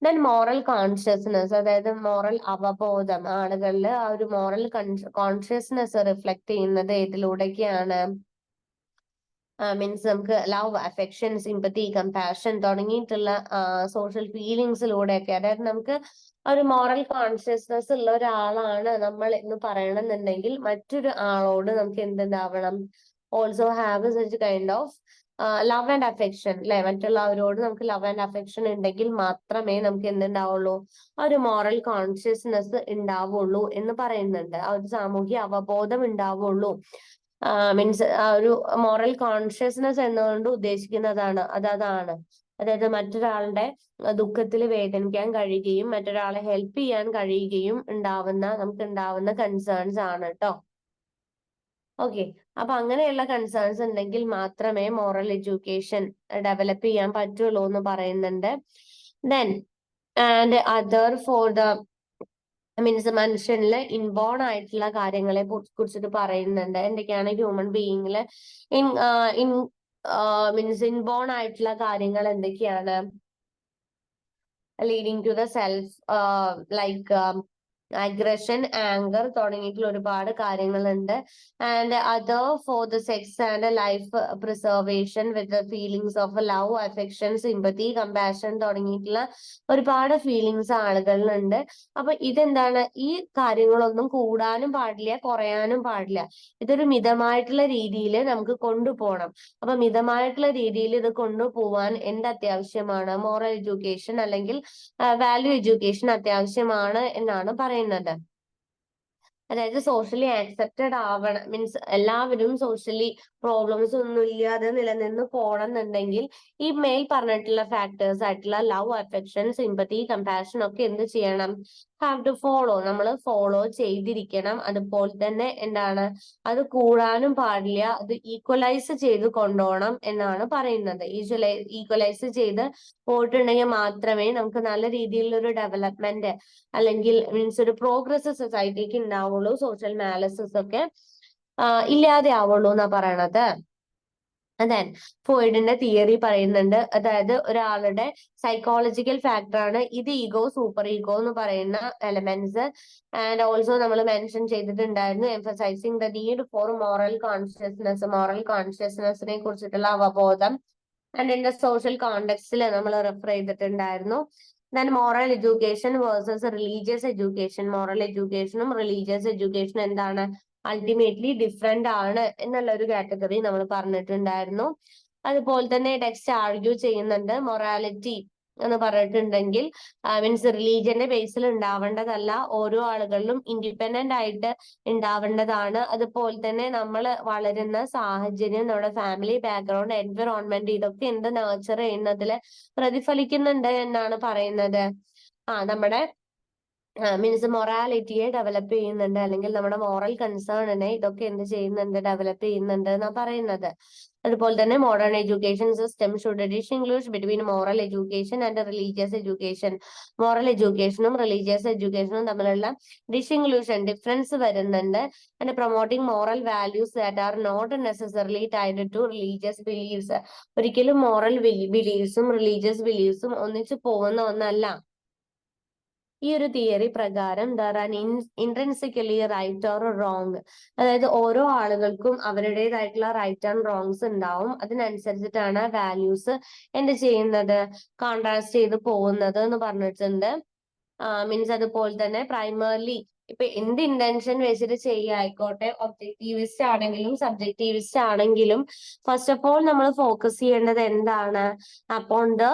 S1: ദെൻ മോറൽ കോൺഷ്യസ്നെസ്, അതായത് മോറൽ അവബോധം, ആളുകളിൽ ആ ഒരു മോറൽ കോൺഷ്യസ്നെസ് റിഫ്ലക്ട് ചെയ്യുന്നത് ഏതിലൂടെയൊക്കെയാണ്? മീൻസ് നമുക്ക് ലവ്, അഫെക്ഷൻ, സിമ്പത്തി, കമ്പാഷൻ തുടങ്ങിയിട്ടുള്ള സോഷ്യൽ ഫീലിങ്സിലൂടെയൊക്കെ. അതായത് നമുക്ക് ഒരു മോറൽ കോൺഷ്യസ്നെസ് ഉള്ള ഒരാളാണ് നമ്മൾ എന്ന് പറയണമെന്നുണ്ടെങ്കിൽ മറ്റൊരു ആളോട് നമുക്ക് എന്തുണ്ടാവണം? Also have such kind of love and affection, അല്ലെ? മറ്റുള്ളവരോട് നമുക്ക് ലവ് ആൻഡ് അഫെക്ഷൻ ഉണ്ടെങ്കിൽ മാത്രമേ നമുക്ക് എന്തുണ്ടാവുള്ളൂ? ആ ഒരു മോറൽ കോൺഷ്യസ്നെസ് ഉണ്ടാവുള്ളൂ എന്ന് പറയുന്നുണ്ട്. ആ ഒരു സാമൂഹ്യ അവബോധം ഉണ്ടാവുള്ളൂ. മീൻസ് ആ ഒരു മോറൽ കോൺഷ്യസ്നെസ് എന്നുകൊണ്ട് ഉദ്ദേശിക്കുന്നതാണ് അതാണ്. അതായത് മറ്റൊരാളുടെ ദുഃഖത്തിൽ വേദനിക്കാൻ കഴിയുകയും മറ്റൊരാളെ ഹെൽപ്പ് ചെയ്യാൻ കഴിയുകയും നമുക്ക് ഉണ്ടാവുന്ന കൺസേൺസ് ആണ് കേട്ടോ. ഓക്കെ, അപ്പൊ അങ്ങനെയുള്ള കൺസേൺസ് ഉണ്ടെങ്കിൽ മാത്രമേ മോറൽ എഡ്യൂക്കേഷൻ ഡെവലപ്പ് ചെയ്യാൻ പറ്റുള്ളൂ എന്ന് പറയുന്നുണ്ട്. Then and other for the means മനുഷ്യനില് ഇൻബോൺ ആയിട്ടുള്ള കാര്യങ്ങളെ കുറിച്ചിട്ട് പറയുന്നുണ്ട്. എന്തൊക്കെയാണ് ഹ്യൂമൻ ബീയിങ്ങില് മീൻസ് ഇൻബോൺ ആയിട്ടുള്ള കാര്യങ്ങൾ എന്തൊക്കെയാണ്? Leading to the self like aggression, anger തുടങ്ങിയിട്ടുള്ള ഒരുപാട് കാര്യങ്ങളുണ്ട്. And other for the sex and life preservation with feelings of love, affection, sympathy, compassion തുടങ്ങിയിട്ടുള്ള ഒരുപാട് ഫീലിങ്സ് ആളുകളിലുണ്ട്. അപ്പൊ ഇതെന്താണ്? ഈ കാര്യങ്ങളൊന്നും കൂടാനും പാടില്ല, കുറയാനും പാടില്ല. ഇതൊരു മിതമായിട്ടുള്ള രീതിയിൽ നമുക്ക് കൊണ്ടുപോകണം. അപ്പൊ മിതമായിട്ടുള്ള രീതിയിൽ ഇത് കൊണ്ടുപോവാൻ എന്ത് അത്യാവശ്യമാണ്? മോറൽ എഡ്യൂക്കേഷൻ അല്ലെങ്കിൽ വാല്യൂ എഡ്യൂക്കേഷൻ അത്യാവശ്യമാണ് എന്നാണ് പറയുന്നത്. അതായത് സോഷ്യലി ആക്സെപ്റ്റഡ് ആവണം, മീൻസ് എല്ലാവരും സോഷ്യലി പ്രോബ്ലംസ് ഒന്നും ഇല്ലാതെ നിലനിന്ന് പോകണം എന്നുണ്ടെങ്കിൽ ഈ മേൽ പറഞ്ഞിട്ടുള്ള ഫാക്ടേഴ്സ് ആയിട്ടുള്ള ലവ്, അഫെക്ഷൻ, സിമ്പതി, കമ്പാഷൻ ഒക്കെ എന്ത് ചെയ്യണം? ഹാവ് ടു ഫോളോ, നമ്മൾ ഫോളോ ചെയ്തിരിക്കണം. അതുപോലെ തന്നെ എന്താണ്, അത് കൂടാനും പാടില്ല, അത് ഈക്വലൈസ് ചെയ്ത് കൊണ്ടുപോകണം എന്നാണ് പറയുന്നത്. ഈക്വലൈസ് ചെയ്ത് പോയിട്ടുണ്ടെങ്കിൽ മാത്രമേ നമുക്ക് നല്ല രീതിയിലുള്ള ഒരു ഡെവലപ്മെന്റ് അല്ലെങ്കിൽ മീൻസ് ഒരു പ്രോഗ്രസ് സൊസൈറ്റിക്ക് ഉണ്ടാവുള്ളൂ. സോഷ്യൽ മാലസസ് ഒക്കെ ഇല്ലാതെ ആവുള്ളൂ എന്നാ പറയണത്. അതെ, ഫ്രോയിഡിന്റെ തിയറി പറയുന്നുണ്ട്, അതായത് ഒരാളുടെ സൈക്കോളജിക്കൽ ഫാക്ടറാണ് ഇത്, ഈഗോ, സൂപ്പർ ഈഗോ എന്ന് പറയുന്ന എലമെന്റ്സ്. ആൻഡ് ഓൾസോ നമ്മൾ മെൻഷൻ ചെയ്തിട്ടുണ്ടായിരുന്നു emphasising the need for moral consciousness, moral കോൺഷ്യസ്നെസ്സിനെ കുറിച്ചിട്ടുള്ള അവബോധം. ആൻഡ് ഇൻ ദ സോഷ്യൽ കോണ്ടെക്സ്റ്റിൽ നമ്മൾ റെഫർ ചെയ്തിട്ടുണ്ടായിരുന്നു. Then moral education versus religious education. Moral എഡ്യൂക്കേഷനും റിലീജിയസ് എഡ്യൂക്കേഷനും എന്താണ്, അൾട്ടിമേറ്റ്ലി ഡിഫറെന്റ് ആണ് എന്നുള്ള ഒരു കാറ്റഗറി നമ്മൾ പറഞ്ഞിട്ടുണ്ടായിരുന്നു. അതുപോലെ തന്നെ ടെക്സ്റ്റ് ആർഗ്യൂ ചെയ്യുന്നുണ്ട്, മൊറാലിറ്റി എന്ന് പറഞ്ഞിട്ടുണ്ടെങ്കിൽ മീൻസ് റിലീജിയന്റെ ബേസിൽ ഉണ്ടാവേണ്ടതല്ല, ഓരോ ആളുകളിലും ഇൻഡിപെൻഡന്റ് ആയിട്ട് ഉണ്ടാവേണ്ടതാണ്. അതുപോലെ തന്നെ നമ്മൾ വളരുന്ന സാഹചര്യം, നമ്മുടെ ഫാമിലി ബാക്ക്ഗ്രൗണ്ട്, എൻവിറോൺമെന്റ്, ഇതൊക്കെ എന്ത് നേർച്ചർ ചെയ്യുന്നതിൽ പ്രതിഫലിക്കുന്നുണ്ട് എന്നാണ് പറയുന്നത്. നമ്മുടെ മീൻസ് മൊറാലിറ്റിയെ ഡെവലപ്പ് ചെയ്യുന്നുണ്ട്, അല്ലെങ്കിൽ നമ്മുടെ മോറൽ കൺസേണിനെ ഇതൊക്കെ എന്ത് ചെയ്യുന്നുണ്ട്, ഡെവലപ്പ് ചെയ്യുന്നുണ്ട് എന്നാ പറയുന്നത്. അതുപോലെ തന്നെ modern education system should distinguish between moral education and religious education. Moral എഡ്യൂക്കേഷനും റിലീജിയസ് എഡ്യൂക്കേഷനും തമ്മിലുള്ള ഡിഫറൻസ് വരുന്നുണ്ട്. And promoting moral values that are not necessarily tied to religious beliefs. ഒരിക്കലും മോറൽ ബിലീഫ്സും റിലീജിയസ് ബിലീഫ്സും ഒന്നിച്ചു പോകുന്ന ഒന്നല്ല. ഈ ഒരു തിയറി പ്രകാരം there are intrinsically right or wrong, അതായത് ഓരോ ആളുകൾക്കും അവരുടേതായിട്ടുള്ള റൈറ്റ് ആൻഡ് റോങ്സ് ഉണ്ടാവും. അതിനനുസരിച്ചിട്ടാണ് വാല്യൂസ് എന്ത് ചെയ്യുന്നത്, കോൺട്രാസ്റ്റ് ചെയ്ത് പോകുന്നത് എന്ന് പറഞ്ഞിട്ടുണ്ട്. മീൻസ് അതുപോലെ തന്നെ പ്രൈമർലി ഇപ്പൊ എന്ത് ഇന്റൻഷൻ വെച്ചിട്ട് ചെയ്യായിക്കോട്ടെ, ഒബ്ജക്റ്റീവിസ്റ്റ് ആണെങ്കിലും സബ്ജക്റ്റീവിസ്റ്റ് ആണെങ്കിലും ഫസ്റ്റ് ഓഫ് ഓൾ നമ്മൾ ഫോക്കസ് ചെയ്യേണ്ടത് എന്താണ്, അപ്പോൺ ദ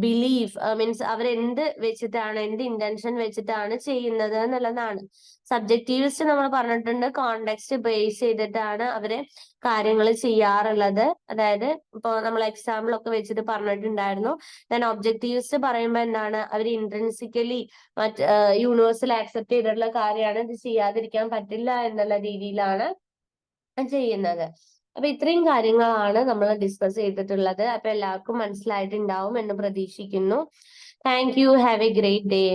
S1: ബിലീഫ്, മീൻസ് അവരെന്ത് വെച്ചിട്ടാണ്, എന്ത് ഇന്റൻഷൻ വെച്ചിട്ടാണ് ചെയ്യുന്നത് എന്നുള്ളതാണ്. സബ്ജക്റ്റീവിസ്റ്റ് നമ്മൾ പറഞ്ഞിട്ടുണ്ട് കോണ്ടെക്സ്റ്റ് ബേസ് ചെയ്തിട്ടാണ് അവര് കാര്യങ്ങൾ ചെയ്യാറുള്ളത്. അതായത് ഇപ്പൊ നമ്മൾ എക്സാമ്പിൾ ഒക്കെ വെച്ചിട്ട് പറഞ്ഞിട്ടുണ്ടായിരുന്നു. ദെൻ ഒബ്ജക്റ്റീവിസ്റ്റ് പറയുമ്പോൾ എന്താണ്, അവർ ഇൻട്രിൻസിക്കലി യൂണിവേഴ്സൽ ആക്സെപ്റ്റ് ചെയ്തിട്ടുള്ള കാര്യമാണ്, ഇത് ചെയ്യാതിരിക്കാൻ പറ്റില്ല എന്നുള്ള രീതിയിലാണ് ചെയ്യുന്നത്. അപ്പൊ ഇത്രയും കാര്യങ്ങളാണ് നമ്മൾ ഡിസ്കസ് ചെയ്തിട്ടുള്ളത്. അപ്പൊ എല്ലാവർക്കും മനസ്സിലായിട്ടുണ്ടാവും എന്ന് പ്രതീക്ഷിക്കുന്നു. Thank you. Have A great day.